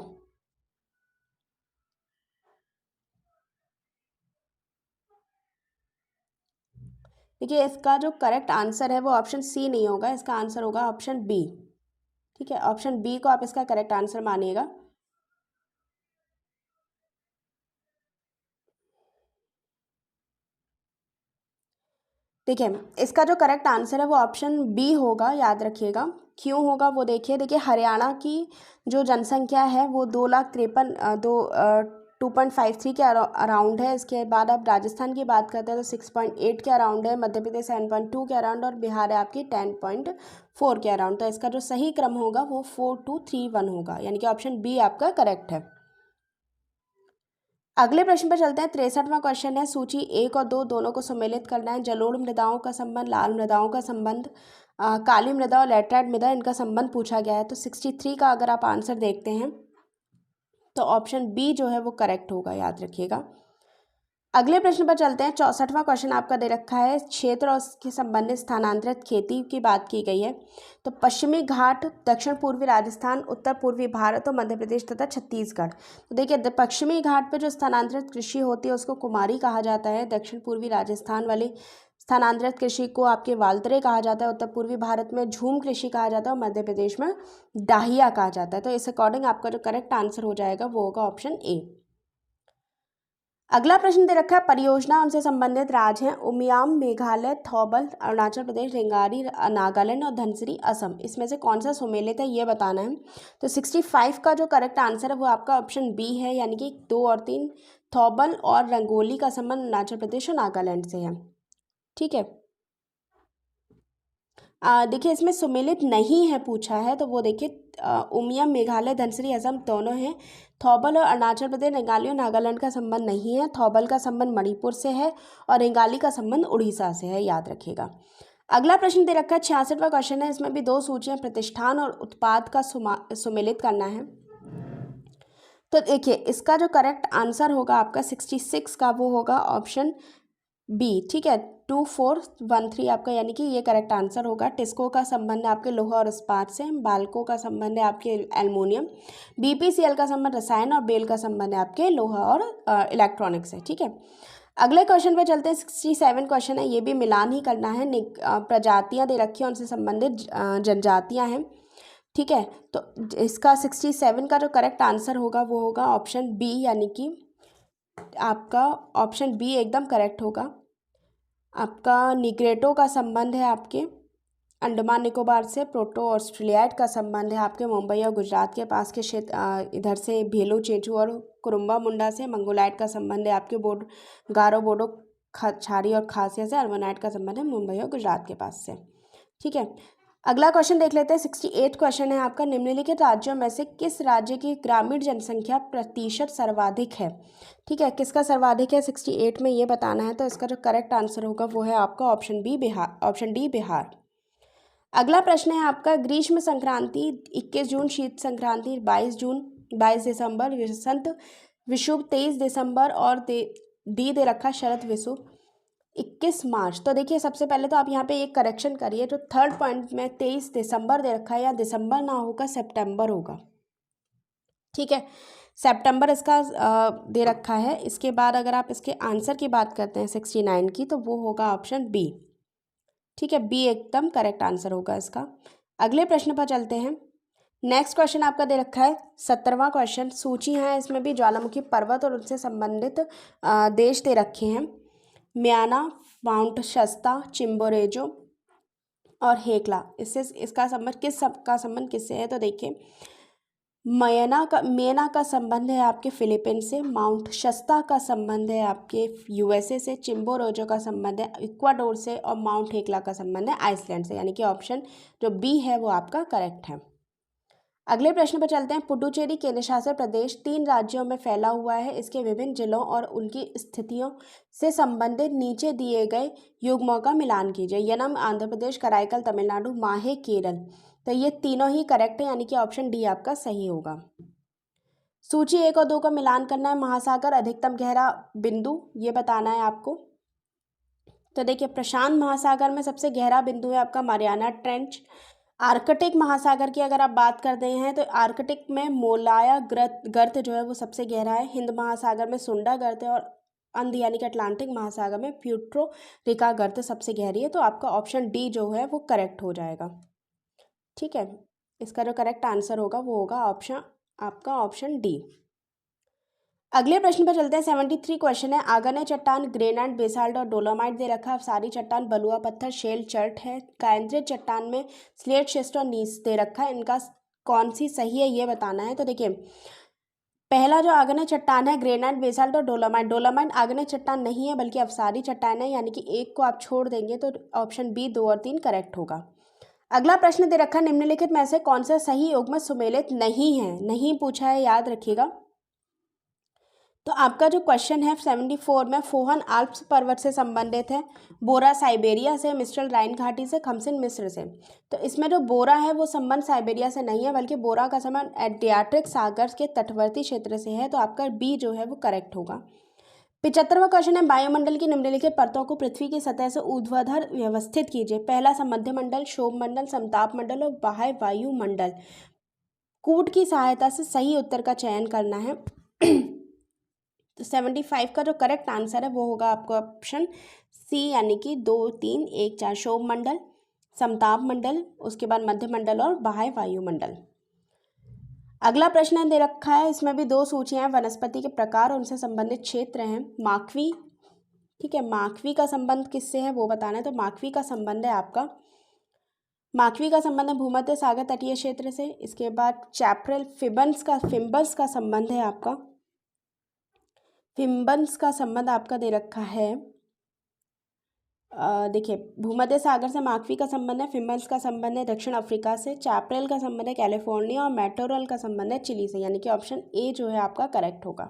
देखिए इसका जो करेक्ट आंसर है वो ऑप्शन सी नहीं होगा, इसका आंसर होगा ऑप्शन बी। ठीक है, ऑप्शन बी को आप इसका करेक्ट आंसर मानिएगा। देखिए इसका जो करेक्ट आंसर है वो ऑप्शन बी होगा, याद रखिएगा। क्यों होगा वो देखिए हरियाणा की जो जनसंख्या है वो 253 के अराउंड है। इसके बाद आप राजस्थान की बात करते हैं तो 6.8 के अराउंड है, मध्य प्रदेश 7.2 के अराउंड और बिहार है आपकी 10.4 के अराउंड। तो इसका जो सही क्रम होगा वो 4231 होगा, यानी कि ऑप्शन बी आपका करेक्ट है। अगले प्रश्न पर चलते हैं। 63वां क्वेश्चन है, सूची 1 और 2 दोनों को सम्मिलित करना है। जलोढ़ मृदाओं का संबंध, लाल मृदाओं का संबंध, काली मृदा और लैटराइट मृदा, इनका संबंध पूछा गया है। तो 63 का अगर आप आंसर देखते हैं तो ऑप्शन बी जो है वो करेक्ट होगा, याद रखिएगा। अगले प्रश्न पर चलते हैं। 64वां क्वेश्चन आपका दे रखा है, क्षेत्र और उसके संबंधित स्थानांतरित खेती की बात की गई है। तो पश्चिमी घाट, दक्षिण पूर्वी राजस्थान, उत्तर पूर्वी भारत और मध्य प्रदेश तथा छत्तीसगढ़। तो देखिए पश्चिमी घाट पर जो स्थानांतरित कृषि होती है उसको कुमारी कहा जाता है। दक्षिण पूर्वी राजस्थान वाली स्थानांतरित कृषि को आपके वालतरे कहा जाता है। उत्तर पूर्वी भारत में झूम कृषि कहा जाता है और मध्य प्रदेश में डाहिया कहा जाता है। तो इस अकॉर्डिंग आपका जो करेक्ट आंसर हो जाएगा वो होगा ऑप्शन ए। अगला प्रश्न दे रखा है, परियोजना उनसे संबंधित राज्य हैं उमियाम मेघालय, थौबल अरुणाचल प्रदेश, रेंगारी नागालैंड और धनसिरी असम। इसमें से कौन सा सुमेलित है ये बताना है। तो 65 का जो करेक्ट आंसर है वो आपका ऑप्शन बी है, यानी कि 2 और 3, थौबल और रंगोली का संबंध अरुणाचल प्रदेश और नागालैंड से है। ठीक है, देखिए इसमें सुमेलित नहीं है पूछा है, तो वो देखिए उमियम मेघालय, धनसिरी असम दोनों हैं। थौबल और अरुणाचल प्रदेश, रेंगाली और नागालैंड का संबंध नहीं है। थौबल का संबंध मणिपुर से है और रेंगाली का संबंध उड़ीसा से है, याद रखिएगा। अगला प्रश्न दे रखा है 66वां क्वेश्चन है, इसमें भी दो सूचियां प्रतिष्ठान और उत्पाद का सुमेलित करना है। तो देखिए इसका जो करेक्ट आंसर होगा आपका 66 का वो होगा ऑप्शन बी। ठीक है, 2413 आपका यानी कि ये करेक्ट आंसर होगा। टिस्को का संबंध है आपके लोहा और इस्पात से, बाल्को का संबंध है आपके एल्युमिनियम, बीपीसीएल का संबंध रसायन और बेल का संबंध है आपके लोहा और इलेक्ट्रॉनिक्स से। ठीक है, अगले क्वेश्चन पे चलते हैं। 67 क्वेश्चन है, ये भी मिलान ही करना है। प्रजातियां दे रखी हैं, उनसे संबंधित जनजातियां हैं। ठीक है, तो इसका 67 का जो करेक्ट आंसर होगा वो होगा ऑप्शन बी, यानी कि आपका ऑप्शन बी एकदम करेक्ट होगा। आपका निग्रेटो का संबंध है आपके अंडमान निकोबार से, प्रोटो ऑस्ट्रेलियाइड का संबंध है आपके मुंबई और गुजरात के पास के क्षेत्र इधर से भेलू चेंचू और कुरुम्बा मुंडा से, मंगोलाइट का संबंध है आपके गारो बोडो छारी और खासिया से, अल्बोनाइट का संबंध है मुंबई और गुजरात के पास से। ठीक है, अगला क्वेश्चन देख लेते हैं। 68 क्वेश्चन है आपका, निम्नलिखित राज्यों में से किस राज्य की ग्रामीण जनसंख्या प्रतिशत सर्वाधिक है। ठीक है, किसका सर्वाधिक है 68 में ये बताना है। तो इसका जो करेक्ट आंसर होगा वो है आपका option B Bihar, option D Bihar. अगला प्रश्न है आपका, ग्रीष्म संक्रांति 21 जून, शीत संक्रांति 22 दिसंबर, वसंत विषुव 23 दिसंबर और डी दे रखा शरद विषुव 21 मार्च। तो देखिए सबसे पहले तो आप यहाँ पे एक करेक्शन करिए, जो थर्ड पॉइंट में 23 दिसंबर दे रखा है, या दिसंबर ना होगा सितंबर होगा। ठीक है, सितंबर इसका दे रखा है। इसके बाद अगर आप इसके आंसर की बात करते हैं 69 की, तो वो होगा ऑप्शन बी। ठीक है, बी एकदम करेक्ट आंसर होगा इसका। अगले प्रश्न पर चलते हैं। नेक्स्ट क्वेश्चन आपका दे रखा है 17वां क्वेश्चन, सूची है इसमें भी ज्वालामुखी पर्वत और उनसे संबंधित देश दे रखे हैं। म्याना, माउंट शस्ता, चिम्बोरेजो और हेकला, इससे इसका संबंध का संबंध किससे है। तो देखिए मेना का संबंध है आपके फिलीपींस से, माउंट शस्ता का संबंध है आपके यूएसए से, चिम्बोरोजो का संबंध है इक्वाडोर से और माउंट हेकला का संबंध है आइसलैंड से, यानी कि ऑप्शन जो बी है वो आपका करेक्ट है। अगले प्रश्न पर चलते हैं। पुडुचेरी केंद्रशासित प्रदेश 3 राज्यों में फैला हुआ है। इसके विभिन्न जिलों और उनकी स्थितियों से संबंधित नीचे दिए गए युग्मों का मिलान कीजिए। यनम आंध्र प्रदेश, कराईकल तमिलनाडु, माहे केरल। तो ये तीनों ही करेक्ट है, यानी कि ऑप्शन डी आपका सही होगा। सूची 1 और 2 का मिलान करना है। महासागर अधिकतम गहरा बिंदु ये बताना है आपको। तो देखिए प्रशांत महासागर में सबसे गहरा बिंदु है आपका मारियाना ट्रेंच। आर्कटिक महासागर की अगर आप बात करते हैं तो आर्कटिक में मोलाया गर्त जो है वो सबसे गहरा है। हिंद महासागर में सुंडा गर्त है और अंध यानी कि अटलांटिक महासागर में प्यूट्रो रिका गर्त सबसे गहरी है। तो आपका ऑप्शन डी जो है वो करेक्ट हो जाएगा। ठीक है, इसका जो करेक्ट आंसर होगा वो होगा ऑप्शन डी। अगले प्रश्न पर चलते हैं। 73 क्वेश्चन है। आगन्य चट्टान, ग्रेनाइट, बेसाल्ट और डोलोमाइट दे रखा है। सारी चट्टान, बलुआ पत्थर, शेल चर्ट है। कायंद्रित चट्टान में स्लेट, शिस्ट और नीस दे रखा है। इनका कौन सी सही है ये बताना है। तो देखिए पहला जो आगन्य चट्टान है ग्रेनाइट, बेसाल्ट और डोलोमाइट। डोलोमाइट आगन्य चट्टान नहीं है बल्कि अवसारी चट्टान है, यानी कि एक को आप छोड़ देंगे तो ऑप्शन बी 2 और 3 करेक्ट होगा। अगला प्रश्न दे रखा है। निम्नलिखित में से कौन सा सही युग्म सुमेलित नहीं है, नहीं पूछा है, याद रखिएगा। तो आपका जो क्वेश्चन है 74 में फोहन आल्प्स पर्वत से संबंधित है, बोरा साइबेरिया से, मिस्ट्रल राइन घाटी से, खमसिन मिस्र से। तो इसमें जो बोरा है वो संबंध साइबेरिया से नहीं है बल्कि बोरा का संबंध एड्रियाटिक सागर के तटवर्ती क्षेत्र से है। तो आपका बी जो है वो करेक्ट होगा। 75वां क्वेश्चन है। वायुमंडल की निम्नलिखित परतों को पृथ्वी की सतह से ऊर्ध्वाधर व्यवस्थित कीजिए। पहला मध्य मंडल, क्षोभ मंडल, समताप मंडल और बाह्य वायुमंडल। कूट की सहायता से सही उत्तर का चयन करना है। तो 75 का जो करेक्ट आंसर है वो होगा आपको ऑप्शन सी, यानी कि 2, 3, 1, 4 क्षोभ मंडल, समताप मंडल, उसके बाद मध्य मंडल और बाह्य वायुमंडल। अगला प्रश्न दे रखा है। इसमें भी 2 सूचियां हैं। वनस्पति के प्रकार और उनसे संबंधित क्षेत्र हैं। माखवी, ठीक है, माखवी का संबंध किससे है वो बताना है। तो माखवी का संबंध है आपका भूमध्य सागर तटीय क्षेत्र से। इसके बाद चैप्रल फिम्बल्स का संबंध है आपका। फिम्बल्स का संबंध आपका दे रखा है। देखिए भूमध्य सागर से माखवी का संबंध है, फिम्बल्स का संबंध है दक्षिण अफ्रीका से, चैप्रल का संबंध है कैलिफोर्निया और मैटोरल का संबंध है चिली से, यानी कि ऑप्शन ए जो है आपका करेक्ट होगा।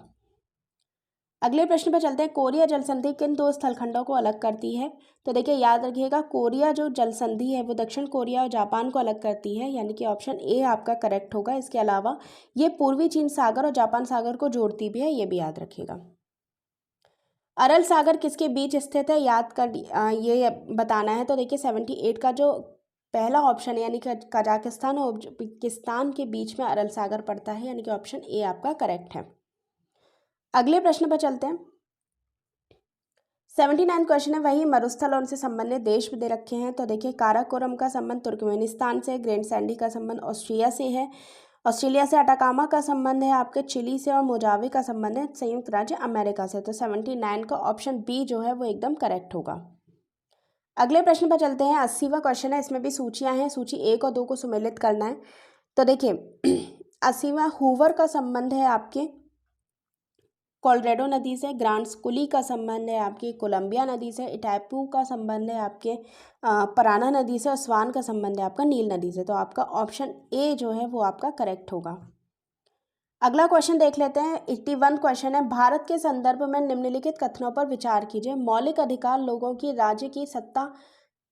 अगले प्रश्न पर चलते हैं। कोरिया जल संधि किन दो स्थलखंडों को अलग करती है? तो देखिए याद रखिएगा, कोरिया जो जल संधि है वो दक्षिण कोरिया और जापान को अलग करती है, यानी कि ऑप्शन ए आपका करेक्ट होगा। इसके अलावा ये पूर्वी चीन सागर और जापान सागर को जोड़ती भी है, ये भी याद रखिएगा। अरल सागर किसके बीच स्थित है, याद कर ये बताना है। तो देखिए 78 का जो पहला ऑप्शन है, यानी कि कजाकिस्तान और उज्बेकिस्तान के बीच में अरल सागर पड़ता है, यानी कि ऑप्शन ए आपका करेक्ट है। अगले प्रश्न पर चलते हैं। 79 क्वेश्चन है, वही मरुस्थल और उनसे संबंधित देश भी दे रखे हैं। तो देखिए काराकोरम का संबंध तुर्कमेनिस्तान से, ग्रैंड सैंडी का संबंध ऑस्ट्रिया से है, ऑस्ट्रेलिया से अटाकामा का संबंध है आपके चिली से, और मोजावे का संबंध है संयुक्त राज्य अमेरिका से। तो 79 का ऑप्शन बी जो है वो एकदम करेक्ट होगा। अगले प्रश्न पर चलते हैं। 80वां क्वेश्चन है, इसमें भी सूचियां हैं, सूची 1 और 2 को सुमेलित करना है। तो देखिए 80वां हूवर का संबंध है आपके कोलोराडो नदी से, ग्रांड स्कूली का संबंध है आपकी कोलंबिया नदी से, इटापू का संबंध है आपके पराना नदी से, और स्वान का संबंध है आपका नील नदी से। तो आपका ऑप्शन ए जो है वो आपका करेक्ट होगा। अगला क्वेश्चन देख लेते हैं। 81 क्वेश्चन है, भारत के संदर्भ में निम्नलिखित कथनों पर विचार कीजिए। मौलिक अधिकार लोगों की राज्य की सत्ता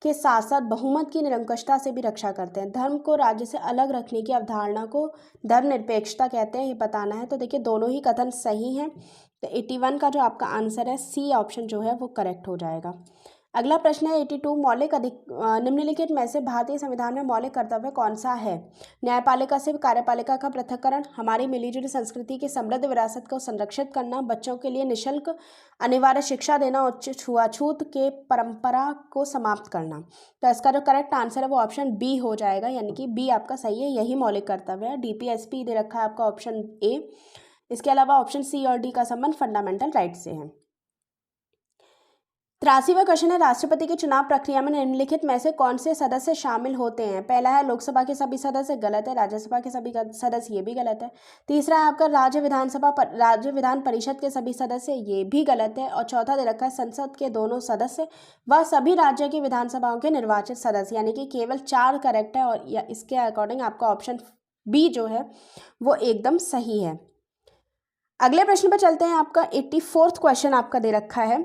के साथ साथ बहुमत की निरंकुशता से भी रक्षा करते हैं। धर्म को राज्य से अलग रखने की अवधारणा को धर्मनिरपेक्षता कहते हैं, ये बताना है। तो देखिए दोनों ही कथन सही हैं। तो 81 का जो आपका आंसर है सी ऑप्शन जो है वो करेक्ट हो जाएगा। अगला प्रश्न है 82, निम्नलिखित में से भारतीय संविधान में मौलिक कर्तव्य कौन सा है? न्यायपालिका से कार्यपालिका का पृथक्करण, हमारी मिलीजुली संस्कृति की समृद्ध विरासत को संरक्षित करना, बच्चों के लिए निःशुल्क अनिवार्य शिक्षा देना, उच्च छुआछूत के परंपरा को समाप्त करना। तो इसका जो करेक्ट आंसर है वो ऑप्शन बी हो जाएगा, यानी कि बी आपका सही है, यही मौलिक कर्तव्य है। डीपीएसपी दे रखा है आपका ऑप्शन ए। इसके अलावा ऑप्शन सी और डी का संबंध फंडामेंटल राइट से है। 83वां क्वेश्चन है, राष्ट्रपति की चुनाव प्रक्रिया में निम्नलिखित में से कौन से सदस्य शामिल होते हैं? पहला है लोकसभा के सभी सदस्य, गलत है। राज्यसभा के सभी सदस्य, ये भी गलत है। तीसरा है आपका राज्य विधान परिषद के सभी सदस्य, ये भी गलत है। और चौथा दे रखा है संसद के दोनों सदस्य व सभी राज्यों की विधानसभाओं के निर्वाचित सदस्य, यानी कि केवल 4 करेक्ट है। और इसके अकॉर्डिंग आपका ऑप्शन बी जो है वो एकदम सही है। अगले प्रश्न पर चलते हैं। आपका 84वां क्वेश्चन आपका दे रखा है,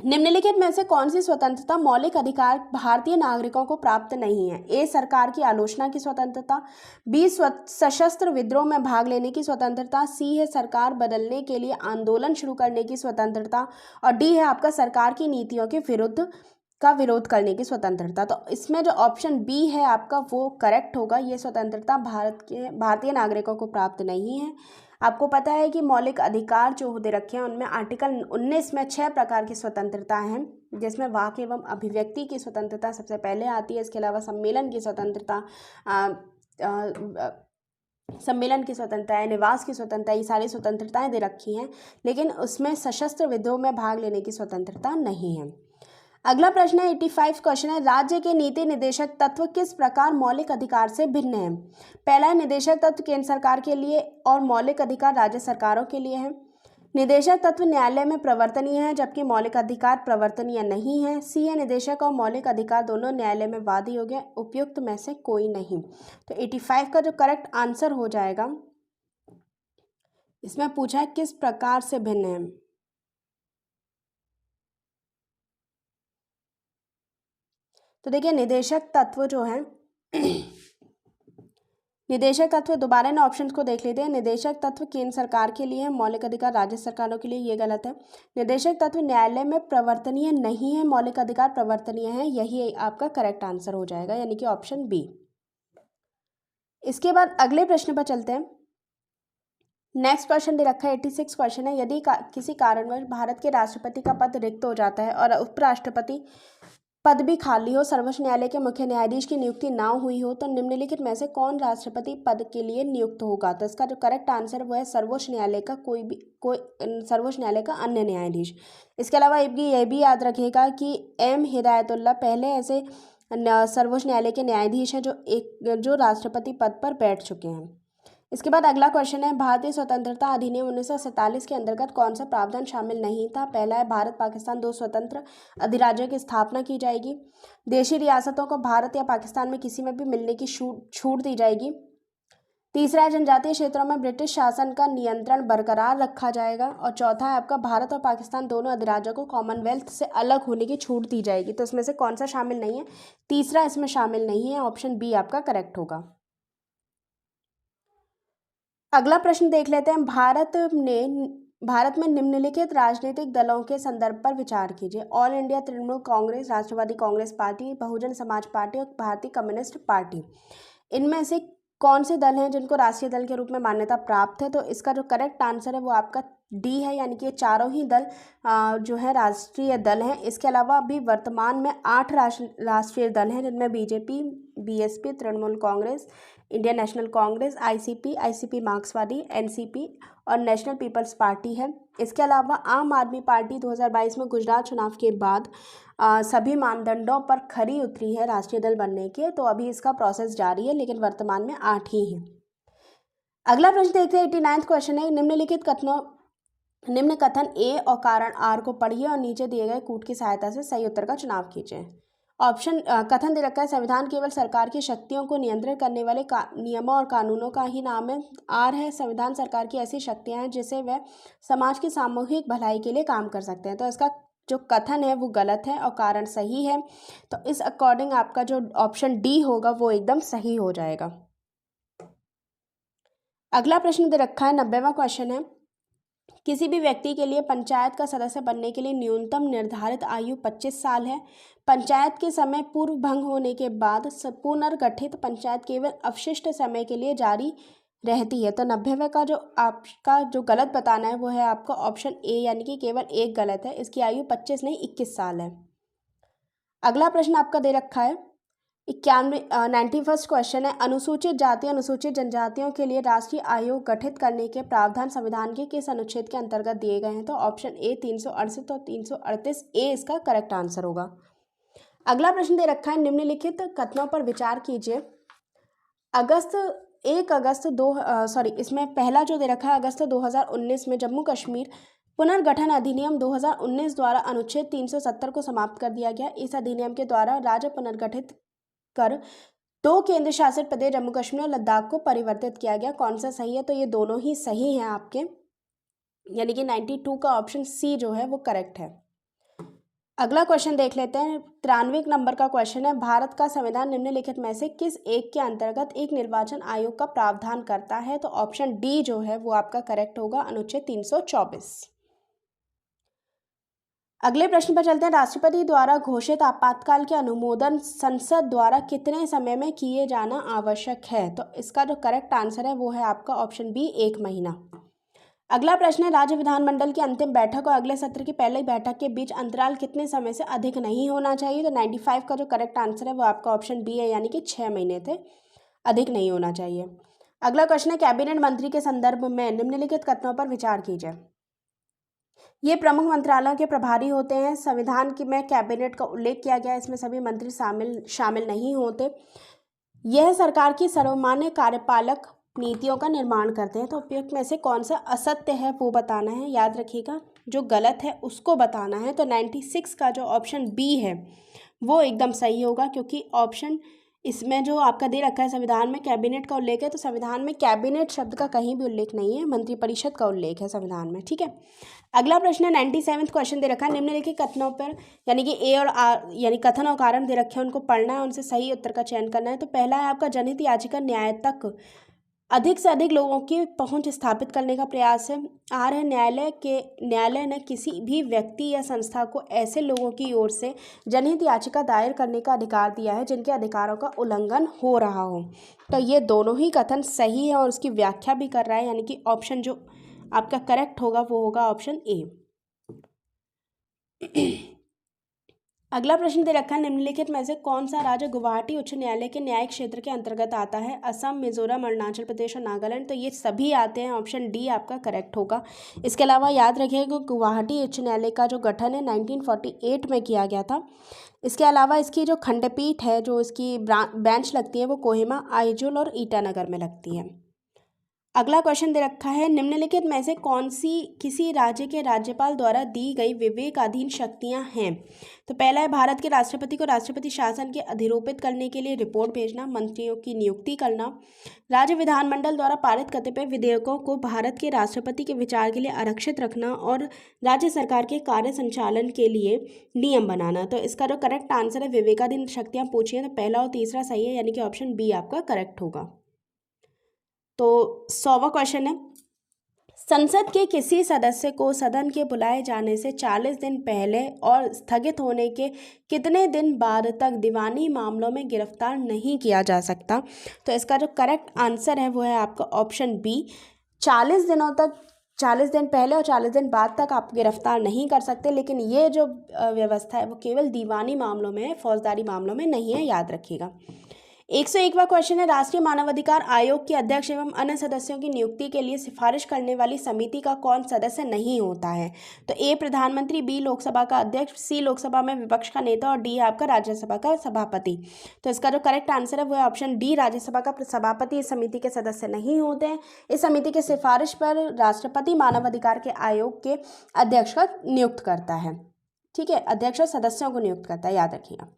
निम्नलिखित में से कौन सी स्वतंत्रता मौलिक अधिकार भारतीय नागरिकों को प्राप्त नहीं है? ए सरकार की आलोचना की स्वतंत्रता, बी सशस्त्र विद्रोह में भाग लेने की स्वतंत्रता, सी है सरकार बदलने के लिए आंदोलन शुरू करने की स्वतंत्रता, और डी है आपका सरकार की नीतियों के विरोध करने की स्वतंत्रता। तो इसमें जो ऑप्शन बी है आपका वो करेक्ट होगा। ये स्वतंत्रता भारतीय नागरिकों को प्राप्त नहीं है। आपको पता है कि मौलिक अधिकार जो दे रखे हैं उनमें आर्टिकल 19 में 6 प्रकार की स्वतंत्रता हैं, जिसमें वाक एवं अभिव्यक्ति की स्वतंत्रता सबसे पहले आती है। इसके अलावा सम्मेलन की स्वतंत्रता, निवास की स्वतंत्रता, ये सारी स्वतंत्रताएं दे रखी हैं, लेकिन उसमें सशस्त्र विद्रोह में भाग लेने की स्वतंत्रता नहीं है। अगला प्रश्न है 85 क्वेश्चन है, राज्य के नीति निदेशक तत्व किस प्रकार मौलिक अधिकार से भिन्न है? पहला है निदेशक तत्व केंद्र सरकार के लिए और मौलिक अधिकार राज्य सरकारों के लिए है। निदेशक तत्व न्यायालय में प्रवर्तनीय है जबकि मौलिक अधिकार प्रवर्तनीय नहीं है। सी है निदेशक और मौलिक अधिकार दोनों न्यायालय में वादी योग्य, उपयुक्त में से कोई नहीं। तो 85 का जो करेक्ट आंसर हो जाएगा, इसमें पूछा है किस प्रकार से भिन्न है। तो देखिए निदेशक तत्व जो है निदेशक तत्व, दोबारा इन ऑप्शंस को देख लेते हैं। निदेशक तत्व केंद्र सरकार के लिए है, मौलिक अधिकार राज्य सरकारों के लिए, ये गलत है। निदेशक तत्व न्यायालय में प्रवर्तनीय नहीं है, मौलिक अधिकार प्रवर्तनीय है, यही आपका करेक्ट आंसर हो जाएगा, यानी कि ऑप्शन बी। इसके बाद अगले प्रश्न पर चलते हैं। नेक्स्ट क्वेश्चन दे रखा है 86 क्वेश्चन है, यदि किसी कारणवश भारत के राष्ट्रपति का पद रिक्त हो जाता है और उपराष्ट्रपति पद भी खाली हो, सर्वोच्च न्यायालय के मुख्य न्यायाधीश की नियुक्ति ना हुई हो, तो निम्नलिखित में से कौन राष्ट्रपति पद के लिए नियुक्त होगा? तो इसका जो करेक्ट आंसर वो है सर्वोच्च न्यायालय का सर्वोच्च न्यायालय का अन्य न्यायाधीश। इसके अलावा ये भी याद रखिएगा कि एम हिदायतुल्लाह पहले ऐसे सर्वोच्च न्यायालय के न्यायाधीश हैं जो राष्ट्रपति पद पर बैठ चुके हैं। इसके बाद अगला क्वेश्चन है, भारतीय स्वतंत्रता अधिनियम 1947 के अंतर्गत कौन सा प्रावधान शामिल नहीं था? पहला है भारत पाकिस्तान 2 स्वतंत्र अधिराज्यों की स्थापना की जाएगी। देशी रियासतों को भारत या पाकिस्तान में किसी में भी मिलने की छूट दी जाएगी। तीसरा है जनजातीय क्षेत्रों में ब्रिटिश शासन का नियंत्रण बरकरार रखा जाएगा। और चौथा है आपका भारत और पाकिस्तान दोनों अधिराज्यों को कॉमनवेल्थ से अलग होने की छूट दी जाएगी। तो इसमें से कौन सा शामिल नहीं है? तीसरा इसमें शामिल नहीं है, ऑप्शन बी आपका करेक्ट होगा। अगला प्रश्न देख लेते हैं। भारत में निम्नलिखित राजनीतिक दलों के संदर्भ पर विचार कीजिए। ऑल इंडिया तृणमूल कांग्रेस, राष्ट्रवादी कांग्रेस पार्टी, बहुजन समाज पार्टी और भारतीय कम्युनिस्ट पार्टी। इनमें से कौन से दल हैं जिनको राष्ट्रीय दल के रूप में मान्यता प्राप्त है? तो इसका जो करेक्ट आंसर है वो आपका डी है, यानी कि ये चारों ही दल जो है राष्ट्रीय दल हैं। इसके अलावा अभी वर्तमान में 8 राष्ट्रीय दल हैं, जिनमें BJP, BSP, Trinamool Congress, Indian national Congress, ICP मार्क्सवादी, एनसीपी और नेशनल पीपल्स पार्टी है। इसके अलावा आम आदमी पार्टी 2022 में गुजरात चुनाव के बाद सभी मानदंडों पर खरी उतरी है राष्ट्रीय दल बनने के। तो अभी इसका प्रोसेस जारी है, लेकिन वर्तमान में 8 ही हैं। अगला प्रश्न देखते हैं। 89वां क्वेश्चन है, निम्न कथन ए और कारण आर को पढ़िए और नीचे दिए गए कूट की सहायता से सही उत्तर का चुनाव कीजिए। ऑप्शन कथन दे रखा है, संविधान केवल सरकार की शक्तियों को नियंत्रित करने वाले नियमों और कानूनों का ही नाम है। आर है, संविधान सरकार की ऐसी शक्तियां हैं जिसे वह समाज की सामूहिक भलाई के लिए काम कर सकते हैं। तो इसका जो कथन है वो गलत है और कारण सही है। तो इस अकॉर्डिंग आपका जो ऑप्शन डी होगा वो एकदम सही हो जाएगा। अगला प्रश्न दे रखा है, 90वां क्वेश्चन है, किसी भी व्यक्ति के लिए पंचायत का सदस्य बनने के लिए न्यूनतम निर्धारित आयु 25 साल है। पंचायत के समय पूर्व भंग होने के बाद पुनर्गठित पंचायत केवल अवशिष्ट समय के लिए जारी रहती है। तो 90वें का जो आपका जो गलत बताना है वो है आपका ऑप्शन ए, यानी कि केवल एक गलत है। इसकी आयु 25 नहीं 21 साल है। अगला प्रश्न आपका दे रखा है 91वां क्वेश्चन है, अनुसूचित जाति अनुसूचित जनजातियों के लिए राष्ट्रीय आयोग गठित करने के प्रावधान संविधान के किस अनुच्छेद के अंतर्गत दिए गए हैं? तो ऑप्शन ए 368 और 338 ए इसका करेक्ट आंसर होगा। अगला प्रश्न दे रखा है, निम्नलिखित कथनों पर विचार कीजिए। इसमें पहला जो दे रखा है, अगस्त 2019 में जम्मू कश्मीर पुनर्गठन अधिनियम 2019 द्वारा अनुच्छेद 370 को समाप्त कर दिया गया। इस अधिनियम के द्वारा राज्य पुनर्गठित कर 2 केंद्र शासित प्रदेश जम्मू कश्मीर और लद्दाख को परिवर्तित किया गया। कौन सा सही है? तो ये दोनों ही सही हैं आपके, यानी कि 92 का ऑप्शन सी जो है वो करेक्ट है। अगला क्वेश्चन देख लेते हैं। 93 नंबर का क्वेश्चन है, भारत का संविधान निम्नलिखित में से किस एक के अंतर्गत एक निर्वाचन आयोग का प्रावधान करता है? तो ऑप्शन डी जो है वो आपका करेक्ट होगा, अनुच्छेद 324। अगले प्रश्न पर चलते हैं। राष्ट्रपति द्वारा घोषित आपातकाल के अनुमोदन संसद द्वारा कितने समय में किए जाना आवश्यक है? तो इसका जो करेक्ट आंसर है वो है आपका ऑप्शन बी, 1 महीना। अगला प्रश्न है, राज्य विधानमंडल की अंतिम बैठक और अगले सत्र की पहली बैठक के बीच अंतराल कितने समय से अधिक नहीं होना चाहिए? तो 95 का जो करेक्ट आंसर है वो आपका ऑप्शन बी है, यानी कि 6 महीने से अधिक नहीं होना चाहिए। अगला क्वेश्चन है, कैबिनेट मंत्री के संदर्भ में निम्नलिखित कथनों पर विचार कीजिए। ये प्रमुख मंत्रालयों के प्रभारी होते हैं। संविधान में कैबिनेट का उल्लेख किया गया है, इसमें सभी मंत्री शामिल नहीं होते। यह सरकार की सर्वमान्य कार्यपालक नीतियों का निर्माण करते हैं। तो उपयुक्त में से कौन सा असत्य है वो बताना है, याद रखिएगा, जो गलत है उसको बताना है। तो 96 का जो ऑप्शन बी है वो एकदम सही होगा, क्योंकि ऑप्शन इसमें जो आपका दे रखा है संविधान में कैबिनेट का उल्लेख है, तो संविधान में कैबिनेट शब्द का कहीं भी उल्लेख नहीं है, मंत्रिपरिषद का उल्लेख है संविधान में, ठीक है। अगला प्रश्न है, 97वां क्वेश्चन दे रखा है, निम्नलिखित कथनों पर, यानी कि ए और आर, यानी कथन और कारण दे रखे हैं, उनको पढ़ना है, उनसे सही उत्तर का चयन करना है। तो पहला है आपका, जनहित याचिका न्याय तक अधिक से अधिक लोगों की पहुंच स्थापित करने का प्रयास है। आर है, न्यायालय ने किसी भी व्यक्ति या संस्था को ऐसे लोगों की ओर से जनहित याचिका दायर करने का अधिकार दिया है जिनके अधिकारों का उल्लंघन हो रहा हो। तो ये दोनों ही कथन सही है और उसकी व्याख्या भी कर रहा है, यानी कि ऑप्शन जो आपका करेक्ट होगा वो होगा ऑप्शन ए। अगला प्रश्न दे रखा है, निम्नलिखित में से कौन सा राज्य गुवाहाटी उच्च न्यायालय के न्यायिक क्षेत्र के अंतर्गत आता है? असम, मिजोरम, अरुणाचल प्रदेश और नागालैंड। तो ये सभी आते हैं, ऑप्शन डी आपका करेक्ट होगा। इसके अलावा याद रखिएगा कि गुवाहाटी उच्च न्यायालय का जो गठन है 1948 में किया गया था। इसके अलावा इसकी जो खंडपीठ है, जो इसकी बेंच लगती है, वो कोहिमा, आइजोल और ईटानगर में लगती है। अगला क्वेश्चन दे रखा है, निम्नलिखित में से कौन सी किसी राज्य के राज्यपाल द्वारा दी गई विवेकाधीन शक्तियां हैं? तो पहला है भारत के राष्ट्रपति को राष्ट्रपति शासन के अधिरोपित करने के लिए रिपोर्ट भेजना, मंत्रियों की नियुक्ति करना, राज्य विधानमंडल द्वारा पारित कतिपय विधेयकों को भारत के राष्ट्रपति के विचार के लिए आरक्षित रखना और राज्य सरकार के कार्य संचालन के लिए नियम बनाना। तो इसका जो करेक्ट आंसर है विवेकाधीन शक्तियाँ पूछी हैं तो पहला और तीसरा सही है, यानी कि ऑप्शन बी आपका करेक्ट होगा। तो 100वां क्वेश्चन है, संसद के किसी सदस्य को सदन के बुलाए जाने से 40 दिन पहले और स्थगित होने के कितने दिन बाद तक दीवानी मामलों में गिरफ्तार नहीं किया जा सकता? तो इसका जो करेक्ट आंसर है वो है आपका ऑप्शन बी, 40 दिनों तक, 40 दिन पहले और 40 दिन बाद तक आप गिरफ्तार नहीं कर सकते। लेकिन ये जो व्यवस्था है वो केवल दीवानी मामलों में है, फौजदारी मामलों में नहीं है, याद रखिएगा। 101वां क्वेश्चन है, राष्ट्रीय मानवाधिकार आयोग के अध्यक्ष एवं अन्य सदस्यों की नियुक्ति के लिए सिफारिश करने वाली समिति का कौन सदस्य नहीं होता है? तो ए प्रधानमंत्री, बी लोकसभा का अध्यक्ष, सी लोकसभा में विपक्ष का नेता और डी आपका राज्यसभा का सभापति। तो इसका जो करेक्ट आंसर है वो है ऑप्शन डी, राज्यसभा का सभापति इस समिति के सदस्य नहीं होते हैं। इस समिति के सिफारिश पर राष्ट्रपति मानवाधिकार के आयोग के अध्यक्ष का नियुक्त करता है। ठीक है, अध्यक्ष और सदस्यों को नियुक्त करता है, याद रखिएगा।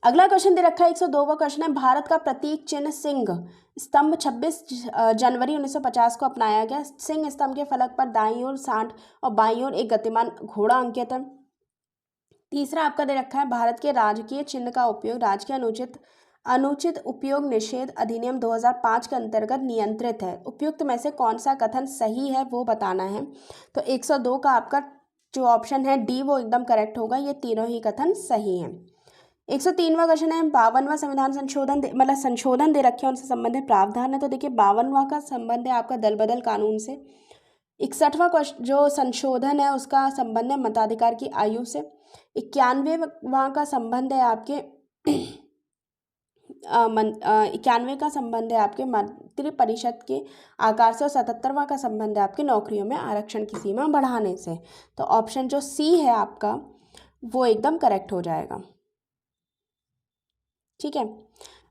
अगला क्वेश्चन दे रखा है, 102वां क्वेश्चन है, भारत का प्रतीक चिन्ह सिंह स्तंभ 26 जनवरी 1950 को अपनाया गया। सिंह स्तंभ के फलक पर दाईं ओर सांड और बाईं ओर एक गतिमान घोड़ा अंकित है। तीसरा आपका दे रखा है, भारत के राजकीय चिन्ह का उपयोग राजकीय अनुचित उपयोग निषेध अधिनियम 2005 के अंतर्गत नियंत्रित है। उपयुक्त में से कौन सा कथन सही है वो बताना है। तो 102 का आपका जो ऑप्शन है डी वो एकदम करेक्ट होगा, ये तीनों ही कथन सही हैं। 103वां क्वेश्चन है, 52वां संविधान संशोधन दे रखे हैं, उनसे संबंधित प्रावधान है। तो देखिए 52वां का संबंध है आपका दल बदल कानून से। 61वां क्वेश्चन जो संशोधन है उसका संबंध है मताधिकार की आयु से। 91वां का संबंध है आपके 91 का संबंध है आपके मंत्रि परिषद के आकार से और 77वां का संबंध है आपके नौकरियों में आरक्षण की सीमा बढ़ाने से। तो ऑप्शन जो सी है आपका वो एकदम करेक्ट हो जाएगा। ठीक है,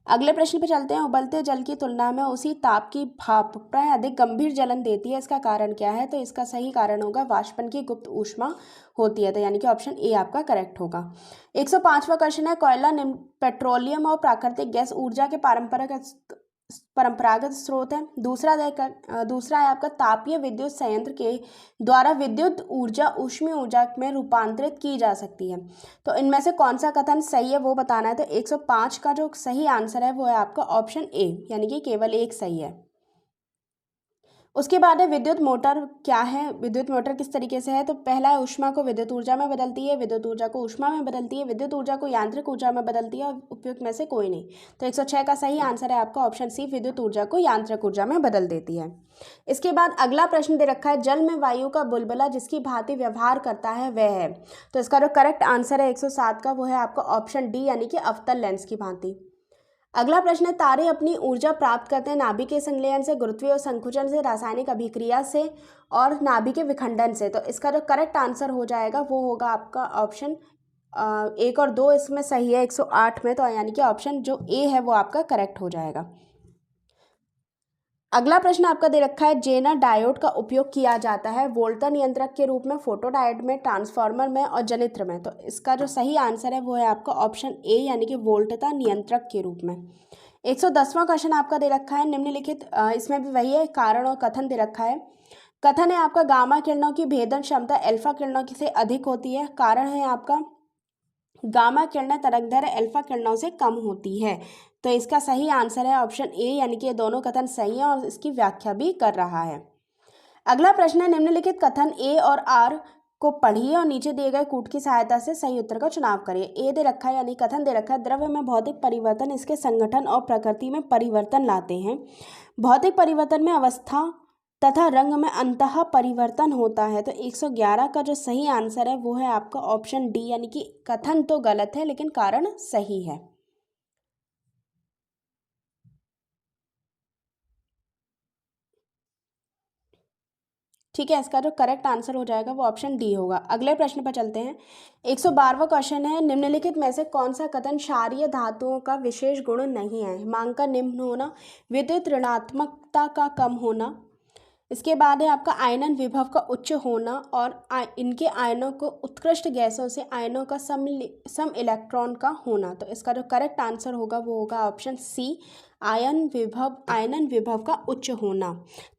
अगले प्रश्न पे चलते हैं। उबलते जल की तुलना में उसी ताप की भाप प्राय अधिक गंभीर जलन देती है, इसका कारण क्या है? तो इसका सही कारण होगा वाष्पन की गुप्त ऊष्मा होती है, तो यानी कि ऑप्शन ए आपका करेक्ट होगा। 105वां क्वेश्चन है, कोयला पेट्रोलियम और प्राकृतिक गैस ऊर्जा के परंपरागत स्रोत है। दूसरा है आपका तापीय विद्युत संयंत्र के द्वारा विद्युत ऊर्जा ऊष्मीय ऊर्जा में रूपांतरित की जा सकती है। तो इनमें से कौन सा कथन सही है वो बताना है। तो 105 का जो सही आंसर है वो है आपका ऑप्शन ए, यानी कि केवल एक सही है। उसके बाद है विद्युत मोटर क्या है, विद्युत मोटर किस तरीके से है। तो पहला है ऊष्मा को विद्युत ऊर्जा में बदलती है, विद्युत ऊर्जा को ऊष्मा में बदलती है, विद्युत ऊर्जा को यांत्रिक ऊर्जा में बदलती है और उपयुक्त में से कोई नहीं। तो 106 का सही आंसर है आपका ऑप्शन सी, विद्युत ऊर्जा को यांत्रिक ऊर्जा में बदल देती है। इसके बाद अगला प्रश्न दे रखा है, जल में वायु का बुलबुला जिसकी भांति व्यवहार करता है वह है। तो इसका जो करेक्ट आंसर है 107 का वो है आपका ऑप्शन डी, यानी कि अवतल लेंस की भांति। अगला प्रश्न है, तारे अपनी ऊर्जा प्राप्त करते हैं नाभिकीय संलयन से, गुरुत्वीय और संकुचन से, रासायनिक अभिक्रिया से और नाभिकीय विखंडन से। तो इसका जो करेक्ट आंसर हो जाएगा वो होगा आपका ऑप्शन 1 और 2 इसमें सही है 108 में, तो यानी कि ऑप्शन जो ए है वो आपका करेक्ट हो जाएगा। अगला प्रश्न आपका दे रखा है, जेनर डायोड का उपयोग किया जाता है वोल्टा नियंत्रक के रूप में, फोटोडायोड में, ट्रांसफार्मर में और जनित्र में। तो इसका जो सही आंसर है वो है आपका ऑप्शन ए, यानी कि वोल्टता नियंत्रक के रूप में। 110वां क्वेश्चन आपका दे रखा है, निम्नलिखित इसमें भी वही है, कारण और कथन दे रखा है। कथन है आपका गामा किरणों की भेदन क्षमता अल्फा किरणों से अधिक होती है। कारण है आपका गामा किरणें तरंगदैर्घ्य अल्फा किरणों से कम होती है। तो इसका सही आंसर है ऑप्शन ए, यानी कि ये दोनों कथन सही हैं और इसकी व्याख्या भी कर रहा है। अगला प्रश्न है, निम्नलिखित कथन ए और आर को पढ़िए और नीचे दिए गए कूट की सहायता से सही उत्तर का चुनाव करिए। ए दे रखा है, यानी कथन दे रखा है, द्रव्य में भौतिक परिवर्तन इसके संगठन और प्रकृति में परिवर्तन लाते हैं। भौतिक परिवर्तन में अवस्था तथा रंग में अंतः परिवर्तन होता है। तो 111 का जो सही आंसर है वो है आपका ऑप्शन डी, यानी कि कथन तो गलत है लेकिन कारण सही है। ठीक है, इसका जो करेक्ट आंसर हो जाएगा वो ऑप्शन डी होगा। अगले प्रश्न पर चलते हैं। 112वां क्वेश्चन है, निम्नलिखित में से कौन सा कथन क्षारीय धातुओं का विशेष गुण नहीं है? मांग का निम्न होना, विद्युत ऋणात्मकता का कम होना, इसके बाद है आपका आयनन विभव का उच्च होना और इनके आयनों को उत्कृष्ट गैसों से आयनों का सम इलेक्ट्रॉन का होना। तो इसका जो करेक्ट आंसर होगा वो होगा ऑप्शन सी, आयनन विभव का उच्च होना।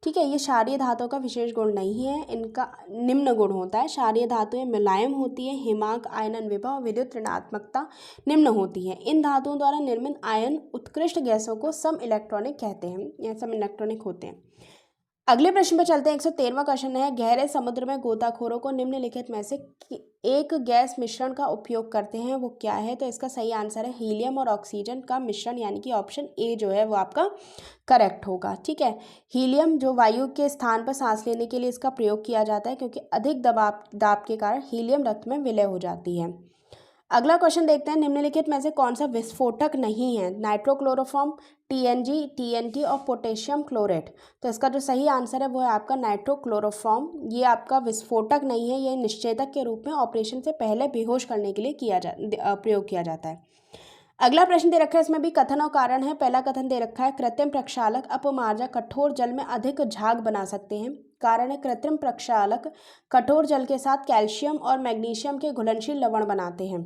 ठीक है, ये क्षारीय धातुओं का विशेष गुण नहीं है, इनका निम्न गुण होता है। क्षारीय धातुएं मुलायम होती है, हिमांक आयनन विभव विद्युत ऋणात्मकता निम्न होती है। इन धातुओं द्वारा निर्मित आयन उत्कृष्ट गैसों को सम इलेक्ट्रॉनिक कहते हैं या सम इलेक्ट्रॉनिक होते हैं। अगले प्रश्न पर चलते हैं। 113वां क्वेश्चन है, गहरे समुद्र में गोताखोरों को निम्नलिखित में से एक गैस मिश्रण का उपयोग करते हैं, वो क्या है? तो इसका सही आंसर है हीलियम और ऑक्सीजन का मिश्रण, यानी कि ऑप्शन ए जो है वो आपका करेक्ट होगा। ठीक है, हीलियम जो वायु के स्थान पर सांस लेने के लिए इसका प्रयोग किया जाता है, क्योंकि अधिक दाब के कारण हीलियम रक्त में विलय हो जाती है। अगला क्वेश्चन देखते हैं, निम्नलिखित में से कौन सा विस्फोटक नहीं है? नाइट्रोक्लोरोफॉर्म, टीएनजी, टीएनटी और पोटेशियम क्लोरेट। तो इसका जो सही आंसर है वो है आपका नाइट्रोक्लोरोफॉर्म। ये आपका विस्फोटक नहीं है, ये निश्चेतक के रूप में ऑपरेशन से पहले बेहोश करने के लिए प्रयोग किया जाता है। अगला प्रश्न दे रखा है, इसमें भी कथन और कारण है। पहला कथन दे रखा है, कृत्रिम प्रक्षालक अपमार्जक कठोर जल में अधिक झाग बना सकते हैं। कारण है, कृत्रिम प्रक्षालक कठोर जल के साथ कैल्शियम और मैग्नीशियम के घुलनशील लवण बनाते हैं।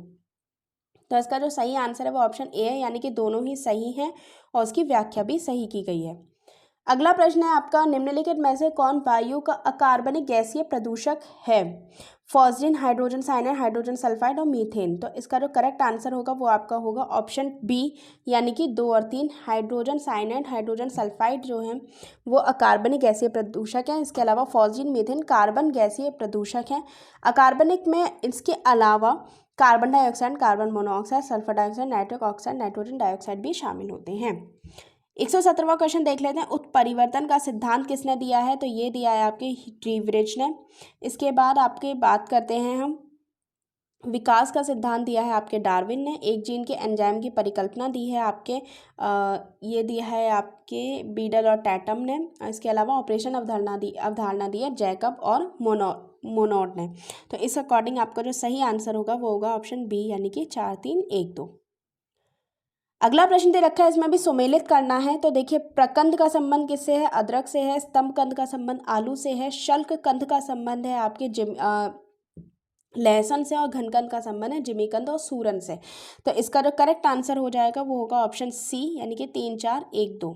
तो इसका जो सही आंसर है वो ऑप्शन ए है, यानी कि दोनों ही सही हैं और उसकी व्याख्या भी सही की गई है। अगला प्रश्न है आपका, निम्नलिखित में से कौन वायु का अकार्बनिक गैसीय प्रदूषक है? Phosgene, hydrogen cyanide, hydrogen sulphide और मीथेन। तो इसका जो करेक्ट आंसर होगा वो आपका होगा ऑप्शन बी, यानी कि 2 और 3। हाइड्रोजन साइनाइड, हाइड्रोजन सल्फाइड जो है वो अकार्बनिक गैसीय प्रदूषक है। इसके अलावा फॉस्जीन, मीथेन कार्बन गैसीय प्रदूषक हैं। अकार्बनिक में इसके अलावा carbon dioxide, carbon monoxide, sulphur dioxide, nitric oxide, nitrogen dioxide भी शामिल होते हैं। 117वां क्वेश्चन देख लेते हैं, उत्परिवर्तन का सिद्धांत किसने दिया है? तो ये दिया है आपके ड्रीवरेज ने। इसके बाद आपके बात करते हैं हम, विकास का सिद्धांत दिया है आपके डार्विन ने। एक जीन के एंजाइम की परिकल्पना दी है आपके ये दिया है आपके बीडल और टैटम ने। इसके अलावा ऑपरेशन अवधारणा दी है जैकब और मोनोड ने। तो इस अकॉर्डिंग आपका जो सही आंसर होगा वो होगा ऑप्शन बी, यानी कि 4, 3, 1, 2। अगला प्रश्न दे रखा है, इसमें भी सुमेलित करना है। तो देखिए, प्रकंद का संबंध किससे है? अदरक से है। स्तंभ कंद का संबंध आलू से है। शल्क कंद का संबंध है आपके लहसुन से और घनकंद का संबंध है जिमीकंद और सूरन से। तो इसका जो करेक्ट आंसर हो जाएगा वो होगा ऑप्शन सी, यानी कि 3, 4, 1, 2।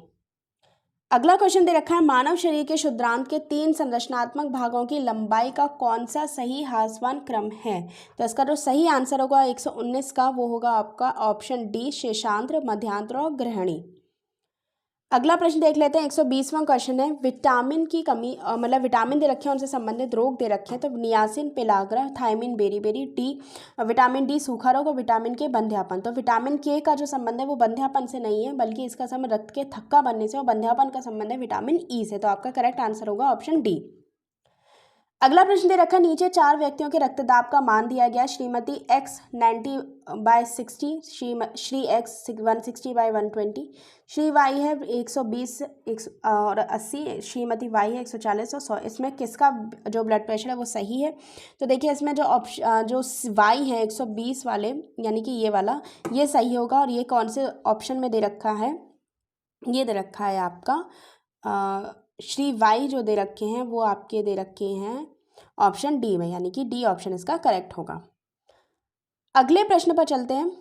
अगला क्वेश्चन दे रखा है, मानव शरीर के क्षुद्रांत के 3 संरचनात्मक भागों की लंबाई का कौन सा सही ह्रासमान क्रम है? तो इसका जो सही आंसर होगा 119 का, वो होगा आपका ऑप्शन डी, शेषांत्र, मध्यांतर और ग्रहणी। अगला प्रश्न देख लेते हैं, 120वां क्वेश्चन है, विटामिन की कमी मतलब विटामिन दे रखे हैं, उनसे संबंधित रोग दे रखे हैं। तो niacin, pellagra, thiamine, beri, D vitamin D सूखा रोग और विटामिन के बंध्यापन। तो विटामिन के का जो संबंध है वो बंध्यापन से नहीं है, बल्कि इसका संबंध रक्त के थक्का बनने से और बंध्यापन का संबंध है विटामिन ई से। तो आपका करेक्ट आंसर होगा ऑप्शन डी। अगला प्रश्न दे रखा, नीचे 4 व्यक्तियों के रक्तदाब का मान दिया गया। Shrimati X 90/60, Shri X 160/120, Shri Y है 120 और 80, श्रीमती वाई है 140 और 100। इसमें किसका जो ब्लड प्रेशर है वो सही है? तो देखिए, इसमें जो वाई है 120 वाले, यानी कि ये वाला, ये सही होगा। और ये कौन से ऑप्शन में दे रखा है? ये दे रखा है आपका श्री वाई जो दे रखे हैं वो आपके दे रखे हैं ऑप्शन डी में, यानी कि डी ऑप्शन इसका करेक्ट होगा। अगले प्रश्न पर चलते हैं।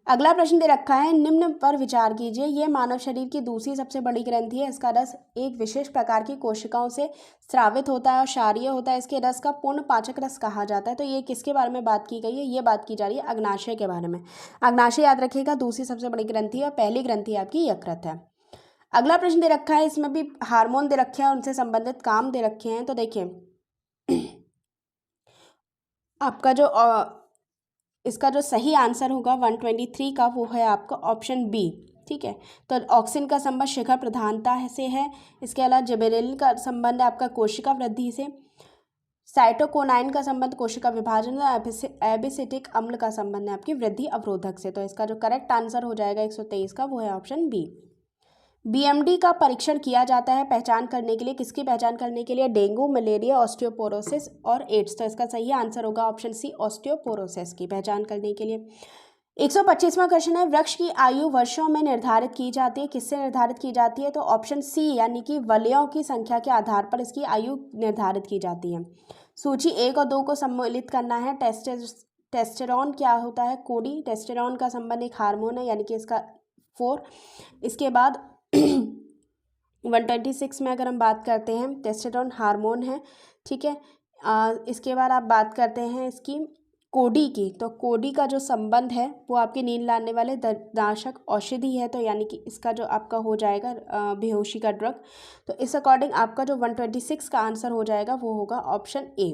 अगला प्रश्न दे रखा है, निम्न पर विचार कीजिए। यह मानव शरीर की दूसरी सबसे बड़ी ग्रंथि है। इसका रस एक विशेष प्रकार की कोशिकाओं से स्रावित होता है और क्षारीय होता है। इसके रस का पूर्ण पाचक रस कहा जाता है। तो ये किसके बारे में बात की गई है? ये बात की जा रही है अग्नाशय के बारे में। अग्नाशय याद रखिएगा दूसरी सबसे बड़ी ग्रंथि है और पहली ग्रंथि आपकी यकृत है। अगला प्रश्न दे रखा है, इसमें भी हार्मोन दे रखे हैं, उनसे संबंधित काम दे रखे हैं। तो देखिए, आपका जो इसका जो सही आंसर होगा 123 का, वो है आपका ऑप्शन बी। ठीक है, तो ऑक्सिन का संबंध शिखर प्रधानता से है। इसके अलावा जिबरेलिन का संबंध है आपका कोशिका वृद्धि से। साइटोकोनाइन का संबंध कोशिका विभाजन और एबिसिटिक अम्ल का संबंध है आपकी वृद्धि अवरोधक से। तो इसका जो करेक्ट आंसर हो जाएगा 123 का, वो है ऑप्शन बी। बीएमडी का परीक्षण किया जाता है पहचान करने के लिए, किसकी पहचान करने के लिए? डेंगू, मलेरिया, ऑस्टियोपोरोसिस और एड्स। तो इसका सही आंसर होगा ऑप्शन सी, ऑस्टियोपोरोसिस की पहचान करने के लिए। 125वां क्वेश्चन है, वृक्ष की आयु वर्षों में निर्धारित की जाती है, किससे निर्धारित की जाती है? तो ऑप्शन सी यानी कि वलयों की संख्या के आधार पर इसकी आयु निर्धारित की जाती है। सूची 1 और 2 को सम्मिलित करना है। टेस्टेरोन क्या होता है? कोडी। टेस्टेरोन का संबंध एक हार्मोन है, यानी कि इसका 4। इसके बाद 126 में अगर हम बात करते हैं, टेस्टेरोन हार्मोन है, ठीक है। इसके बाद आप बात करते हैं इसकी कोडी की, तो कोडी का जो संबंध है वो आपकी नींद लाने वाले दर्दनाशक औषधि है, तो यानी कि इसका जो आपका हो जाएगा बेहोशी का ड्रग। तो इस अकॉर्डिंग आपका जो 126 का आंसर हो जाएगा वो होगा ऑप्शन ए,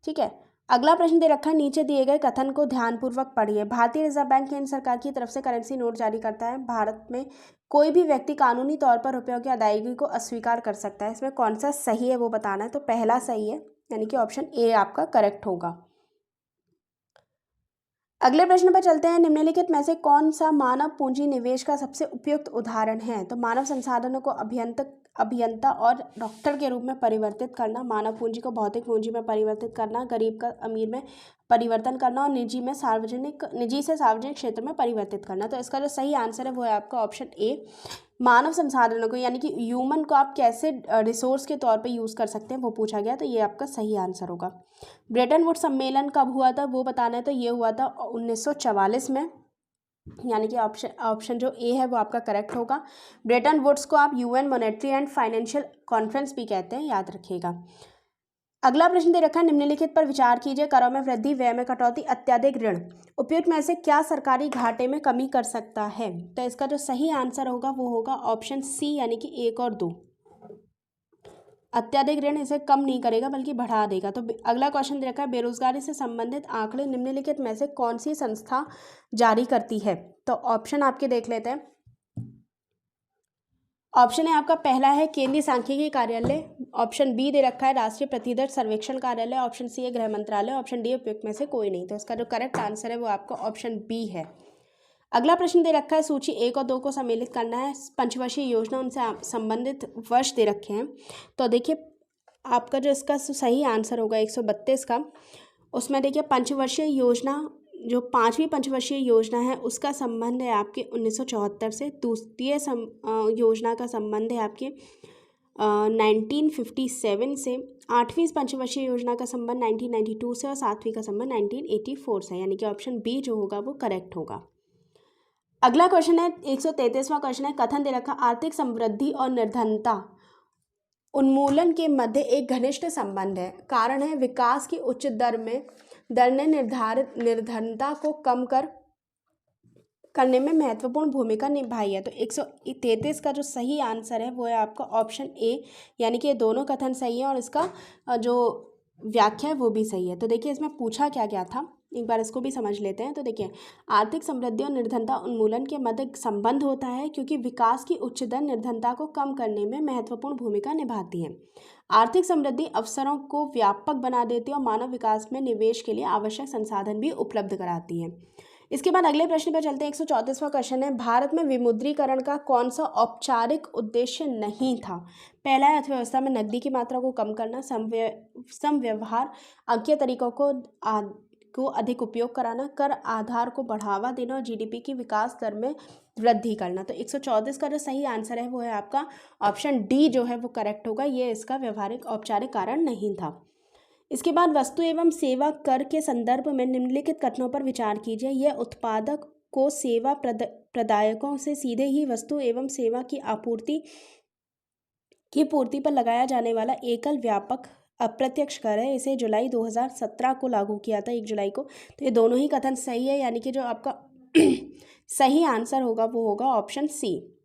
ठीक है। अगला प्रश्न दे रखा है, नीचे दिए गए कथन को ध्यानपूर्वक पढ़िए। भारतीय रिजर्व बैंक केंद्र सरकार की तरफ से करेंसी नोट जारी करता है। भारत में कोई भी व्यक्ति कानूनी तौर पर रुपयों की अदायगी को अस्वीकार कर सकता है। इसमें कौन सा सही है वो बताना है। तो पहला सही है, यानी कि ऑप्शन ए आपका करेक्ट होगा। अगले प्रश्न पर चलते हैं, निम्नलिखित में से कौन सा मानव पूंजी निवेश का सबसे उपयुक्त उदाहरण है? तो मानव संसाधनों को अभियंता और डॉक्टर के रूप में परिवर्तित करना, मानव पूंजी को भौतिक पूंजी में परिवर्तित करना, गरीब का अमीर में परिवर्तन करना और निजी से सार्वजनिक क्षेत्र में परिवर्तित करना। तो इसका जो सही आंसर है वो है आपका ऑप्शन ए। मानव संसाधनों को यानी कि ह्यूमन को आप कैसे रिसोर्स के तौर पे यूज़ कर सकते हैं वो पूछा गया, तो ये आपका सही आंसर होगा। ब्रेटन वुड्स सम्मेलन कब हुआ था वो बताना है। तो ये हुआ था 1944 में, यानी कि ऑप्शन जो ए है वो आपका करेक्ट होगा। ब्रेटन वुड्स को आप UN monetary and financial conference भी कहते हैं, याद रखिएगा। अगला प्रश्न दे रखा है, निम्नलिखित पर विचार कीजिए। करों में वृद्धि, व्यय में कटौती, अत्यधिक ऋण, उपयुक्त में से क्या सरकारी घाटे में कमी कर सकता है? तो इसका जो सही आंसर होगा वो होगा ऑप्शन सी, यानी कि 1 और 2। अत्यधिक ऋण इसे कम नहीं करेगा बल्कि बढ़ा देगा। तो अगला क्वेश्चन दे रखा है, बेरोजगारी से संबंधित आंकड़े निम्नलिखित में से कौन सी संस्था जारी करती है? तो ऑप्शन आपके देख लेते हैं। ऑप्शन है आपका पहला है केंद्रीय सांख्यिकी कार्यालय, ऑप्शन बी दे रखा है राष्ट्रीय प्रतिदर सर्वेक्षण कार्यालय, ऑप्शन सी है गृह मंत्रालय, ऑप्शन डी उपयुक्त में से कोई नहीं। तो इसका जो करेक्ट आंसर है वो आपका ऑप्शन बी है। अगला प्रश्न दे रखा है, सूची 1 और 2 को सम्मिलित करना है। पंचवर्षीय योजना, उनसे संबंधित वर्ष दे रखे हैं। तो देखिए आपका जो इसका सही आंसर होगा 132 का, उसमें देखिए पंचवर्षीय योजना जो 5वीं पंचवर्षीय योजना है उसका संबंध है आपके 1974 से। द्वितीय योजना का संबंध है आपके 1957 से। 8वीं पंचवर्षीय योजना का संबंध 1992 से और 7वीं का संबंध 1984 से, यानी कि ऑप्शन बी जो होगा वो करेक्ट होगा। अगला क्वेश्चन है 133वां क्वेश्चन है, कथन दे रखा, आर्थिक समृद्धि और निर्धनता उन्मूलन के मध्य एक घनिष्ठ संबंध है। कारण है विकास की उच्च दर ने निर्धारित निर्धनता को कम करने में महत्वपूर्ण भूमिका निभाई है। तो 133 का जो सही आंसर है वो है आपका ऑप्शन ए, यानी कि ये दोनों कथन सही है और इसका जो व्याख्या है वो भी सही है। तो देखिए इसमें पूछा क्या क्या था, एक बार इसको भी समझ लेते हैं। तो देखिए आर्थिक समृद्धि और निर्धनता उन्मूलन के मध्य संबंध होता है क्योंकि विकास की उच्च दर निर्धनता को कम करने में महत्वपूर्ण भूमिका निभाती है। आर्थिक समृद्धि अवसरों को व्यापक बना देती है और मानव विकास में निवेश के लिए आवश्यक संसाधन भी उपलब्ध कराती है। इसके बाद अगले प्रश्न पर चलते हैं। 134वां क्वेश्चन है, भारत में विमुद्रीकरण का कौन सा औपचारिक उद्देश्य नहीं था? पहला है अर्थव्यवस्था में नकदी की मात्रा को कम करना, समव्यवहार अंकीय तरीकों को अधिक उपयोग कराना, कर आधार को बढ़ावा देना और जीडीपी की विकास दर में वृद्धि करना। तो 134 का जो सही आंसर है वो है आपका ऑप्शन डी जो है वो करेक्ट होगा। ये इसका व्यवहारिक औपचारिक कारण नहीं था। इसके बाद वस्तु एवं सेवा कर के संदर्भ में निम्नलिखित कथनों पर विचार कीजिए। यह उत्पादक को सेवा प्रदायकों से सीधे ही वस्तु एवं सेवा की पूर्ति पर लगाया जाने वाला एकल व्यापक अप्रत्यक्ष कर है। इसे जुलाई 2017 को लागू किया था, 1 जुलाई को। तो ये दोनों ही कथन सही है, यानी कि जो आपका सही आंसर होगा वो होगा ऑप्शन सी।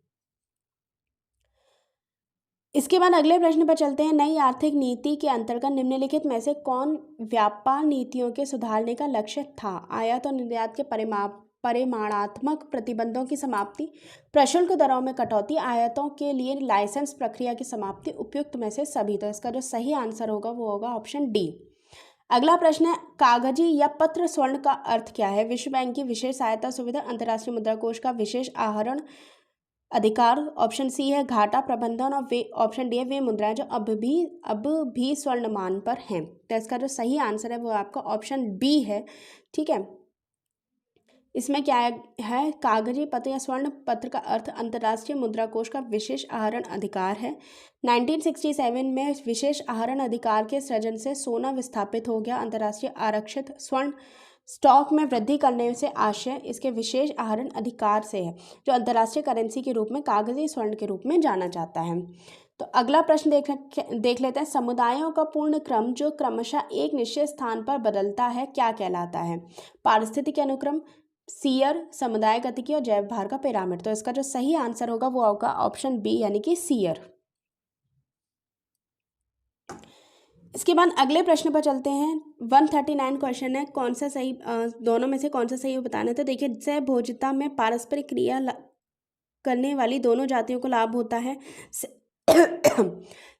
इसके बाद अगले प्रश्न पर चलते हैं। नई आर्थिक नीति के अंतर्गत निम्नलिखित में से कौन व्यापार नीतियों के सुधारने का लक्ष्य था? आयात और निर्यात के परिमाणात्मक प्रतिबंधों की समाप्ति, प्रशुल्क दरों में कटौती, आयातों के लिए लाइसेंस प्रक्रिया की समाप्ति, उपयुक्त में से सभी। तो इसका जो सही आंसर होगा वो होगा ऑप्शन डी। अगला प्रश्न है, कागजी या पत्र स्वर्ण का अर्थ क्या है? विश्व बैंक की विशेष सहायता सुविधा, अंतर्राष्ट्रीय मुद्रा कोष का विशेष आहरण अधिकार, ऑप्शन सी है घाटा प्रबंधन और ऑप्शन डी है वे मुद्राएं जो अब भी स्वर्ण मान पर हैं। तो इसका जो सही आंसर है वो आपका ऑप्शन बी है, ठीक है। इसमें क्या है, कागजी पत्र या स्वर्ण पत्र का अर्थ अंतर्राष्ट्रीय मुद्रा कोष का विशेष आहरण अधिकार है। 1967 में विशेष आहरण अधिकार के सृजन से सोना विस्थापित हो गया। अंतर्राष्ट्रीय आरक्षित स्वर्ण स्टॉक में वृद्धि करने से आशय इसके विशेष आहरण अधिकार से है, जो अंतर्राष्ट्रीय करेंसी के रूप में कागजी स्वर्ण के रूप में जाना जाता है। तो अगला प्रश्न देख लेते हैं। समुदायों का पूर्ण क्रम जो क्रमशः एक निश्चित स्थान पर बदलता है क्या कहलाता है? पारिस्थितिक अनुक्रम, सीयर, समुदाय गतिकी और जैव भार का पिरामिड। तो इसका जो सही आंसर होगा वो होगा ऑप्शन बी यानी कि सीयर। इसके बाद अगले प्रश्न पर चलते हैं। 139 क्वेश्चन है, कौन सा सही, दोनों में से कौन सा सही है बताना है। तो देखिए, सहभोज्यता में पारस्परिक क्रिया करने वाली दोनों जातियों को लाभ होता है।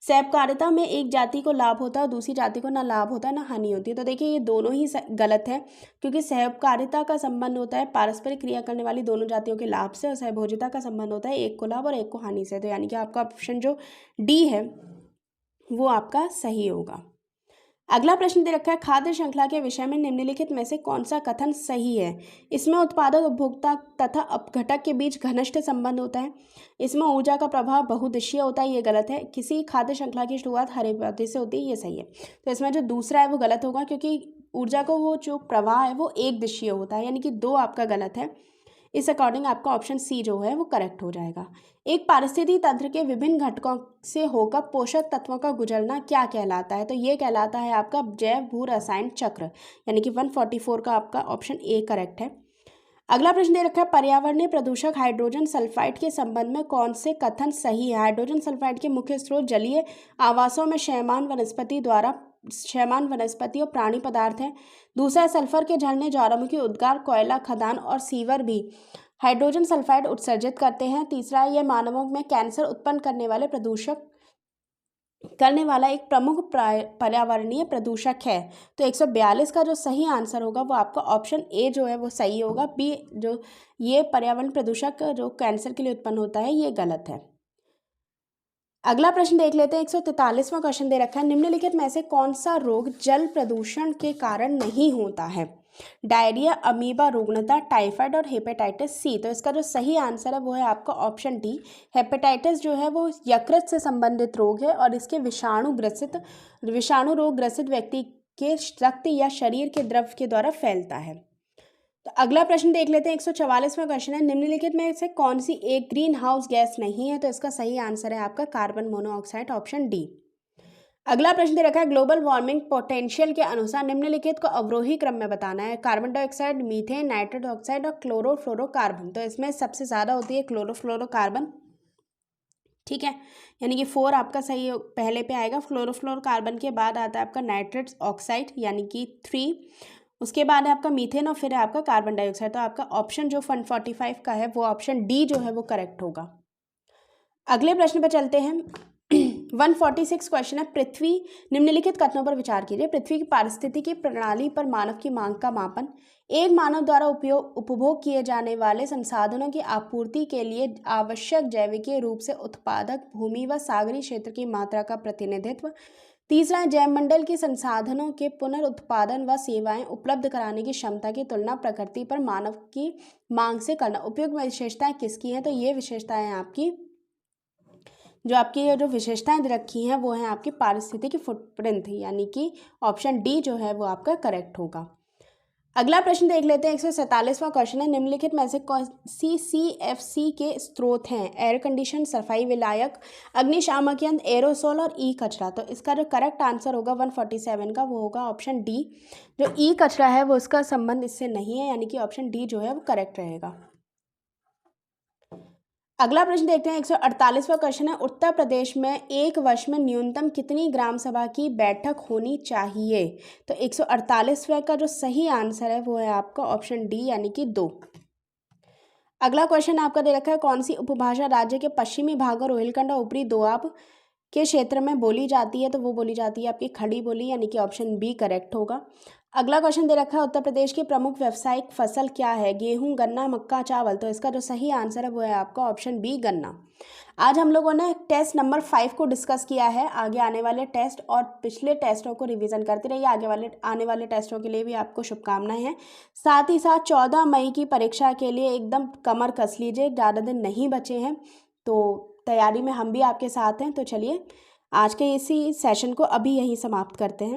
सहकारिता में एक जाति को लाभ होता है और दूसरी जाति को ना लाभ होता है ना हानि होती है। तो देखिए ये दोनों ही गलत है, क्योंकि सहकारिता का संबंध होता है पारस्परिक क्रिया करने वाली दोनों जातियों के लाभ से और सहभोज्यता का संबंध होता है एक को लाभ और एक को हानि से। तो यानी कि आपका ऑप्शन जो डी है वो आपका सही होगा। अगला प्रश्न दे रखा है, खाद्य श्रृंखला के विषय में निम्नलिखित में से कौन सा कथन सही है? इसमें उत्पादक, उपभोक्ता तथा अपघटक के बीच घनिष्ठ संबंध होता है। इसमें ऊर्जा का प्रभाव बहुदिशीय होता है, ये गलत है। किसी खाद्य श्रृंखला की शुरुआत हरे पौधे से होती है, ये सही है। तो इसमें जो दूसरा है वो गलत होगा, क्योंकि ऊर्जा को वो जो प्रवाह है वो एक दिशीय होता है, यानी कि 2 आपका गलत है। इस अकॉर्डिंग आपका ऑप्शन सी जो है वो करेक्ट हो जाएगा। एक पारिस्थितिकी तंत्र के विभिन्न घटकों से होकर पोषक तत्वों का गुजरना क्या कहलाता है? तो ये कहलाता है आपका जैव भू रसायन चक्र, यानी कि 144 का आपका ऑप्शन ए करेक्ट है। अगला प्रश्न दे रखा है, पर्यावरणीय प्रदूषक हाइड्रोजन सल्फाइड के संबंध में कौन से कथन सही है? हाइड्रोजन सल्फाइड के मुख्य स्रोत जलीय आवासों में शैवाल वनस्पति और प्राणी पदार्थ हैं। दूसरा, सल्फर के झरने, ज्वालामुखी उद्गार, कोयला खदान और सीवर भी हाइड्रोजन सल्फाइड उत्सर्जित करते हैं। तीसरा, यह मानवों में कैंसर उत्पन्न करने वाला एक प्रमुख पर्यावरणीय प्रदूषक है। तो 142 का जो सही आंसर होगा वो आपका ऑप्शन ए जो है वो सही होगा। बी जो ये पर्यावरण प्रदूषक जो कैंसर के लिए उत्पन्न होता है ये गलत है। अगला प्रश्न देख लेते हैं। 143वां क्वेश्चन दे रखा है, निम्नलिखित में से कौन सा रोग जल प्रदूषण के कारण नहीं होता है? डायरिया, अमीबा, रुग्णता, टाइफाइड और हेपेटाइटिस सी। तो इसका जो सही आंसर है वो है आपका ऑप्शन डी। हेपेटाइटिस जो है वो यकृत से संबंधित रोग है और इसके विषाणु रोग ग्रसित व्यक्ति के रक्त या शरीर के द्रव के द्वारा फैलता है। तो अगला प्रश्न देख लेते हैं। 144वां क्वेश्चन है, निम्नलिखित में से कौन सी एक ग्रीन हाउस गैस नहीं है? तो इसका सही आंसर है आपका कार्बन मोनोऑक्साइड, ऑप्शन डी। अगला प्रश्न दे रखा है, ग्लोबल वार्मिंग पोटेंशियल के अनुसार निम्नलिखित को अवरोही क्रम में बताना है। Carbon dioxide, methane, nitrous oxide और क्लोरोफ्लोरोकार्बन। तो इसमें सबसे ज़्यादा होती है क्लोरोफ्लोरोकार्बन, ठीक है, यानी कि 4 आपका सही पहले पे आएगा। क्लोरोफ्लोरोकार्बन के बाद आता है आपका नाइट्रस ऑक्साइड यानी कि 3, उसके बाद है आपका मीथेन और फिर है आपका कार्बन डाइऑक्साइड। तो आपका ऑप्शन जो 145 का है वो ऑप्शन डी जो है वो करेक्ट होगा। अगले प्रश्न पर चलते हैं। 146 क्वेश्चन है, पृथ्वी, निम्नलिखित कथनों पर विचार कीजिए। पृथ्वी की पारिस्थितिकी प्रणाली पर मानव की मांग का मापन। एक मानव द्वारा उपभोग किए जाने वाले संसाधनों की आपूर्ति के लिए आवश्यक जैविकीय रूप से उत्पादक भूमि व सागरीय क्षेत्र की मात्रा का प्रतिनिधित्व। तीसरा है, जैवमंडल की संसाधनों के पुनरुत्पादन व सेवाएं उपलब्ध कराने की क्षमता की तुलना प्रकृति पर मानव की मांग से करना। उपयुक्त विशेषताएं किसकी हैं? तो ये विशेषताएं आपकी जो विशेषताएं रखी हैं वो हैं आपकी पारिस्थितिकी फुटप्रिंट, यानी कि ऑप्शन डी जो है वो आपका करेक्ट होगा। अगला प्रश्न देख लेते हैं। 147वां क्वेश्चन है, निम्नलिखित में से कौन सी CFC के स्रोत हैं? एयर कंडीशन, सफाई विलायक, अग्निशामक यंत्र, एरोसोल और ई कचरा। तो इसका जो करेक्ट आंसर होगा 147 का वो होगा ऑप्शन डी। जो ई कचरा है वो इसका संबंध इससे नहीं है, यानी कि ऑप्शन डी जो है वो करेक्ट रहेगा। अगला प्रश्न देखते हैं। 148वां क्वेश्चन है, उत्तर प्रदेश में एक वर्ष में न्यूनतम कितनी ग्राम सभा की बैठक होनी चाहिए? तो 148वां का जो सही आंसर है वो है आपका ऑप्शन डी यानी कि 2। अगला क्वेश्चन आपका दे रखा है, कौन सी उपभाषा राज्य के पश्चिमी भाग और रोहिलखंड और ऊपरी दोआब के क्षेत्र में बोली जाती है? तो वो बोली जाती है आपकी खड़ी बोली, यानी कि ऑप्शन बी करेक्ट होगा। अगला क्वेश्चन दे रखा है, उत्तर प्रदेश की प्रमुख व्यावसायिक फसल क्या है? गेहूं, गन्ना, मक्का, चावल। तो इसका जो सही आंसर है वो है आपका ऑप्शन बी, गन्ना। आज हम लोगों ने टेस्ट नंबर 5 को डिस्कस किया है। आगे आने वाले टेस्ट और पिछले टेस्टों को रिवीजन करते रहिए। आने वाले टेस्टों के लिए भी आपको शुभकामनाएं हैं। साथ ही साथ 14 मई की परीक्षा के लिए एकदम कमर कस लीजिए, ज़्यादा दिन नहीं बचे हैं, तो तैयारी में हम भी आपके साथ हैं। तो चलिए आज के इसी सेशन को अभी यहीं समाप्त करते हैं।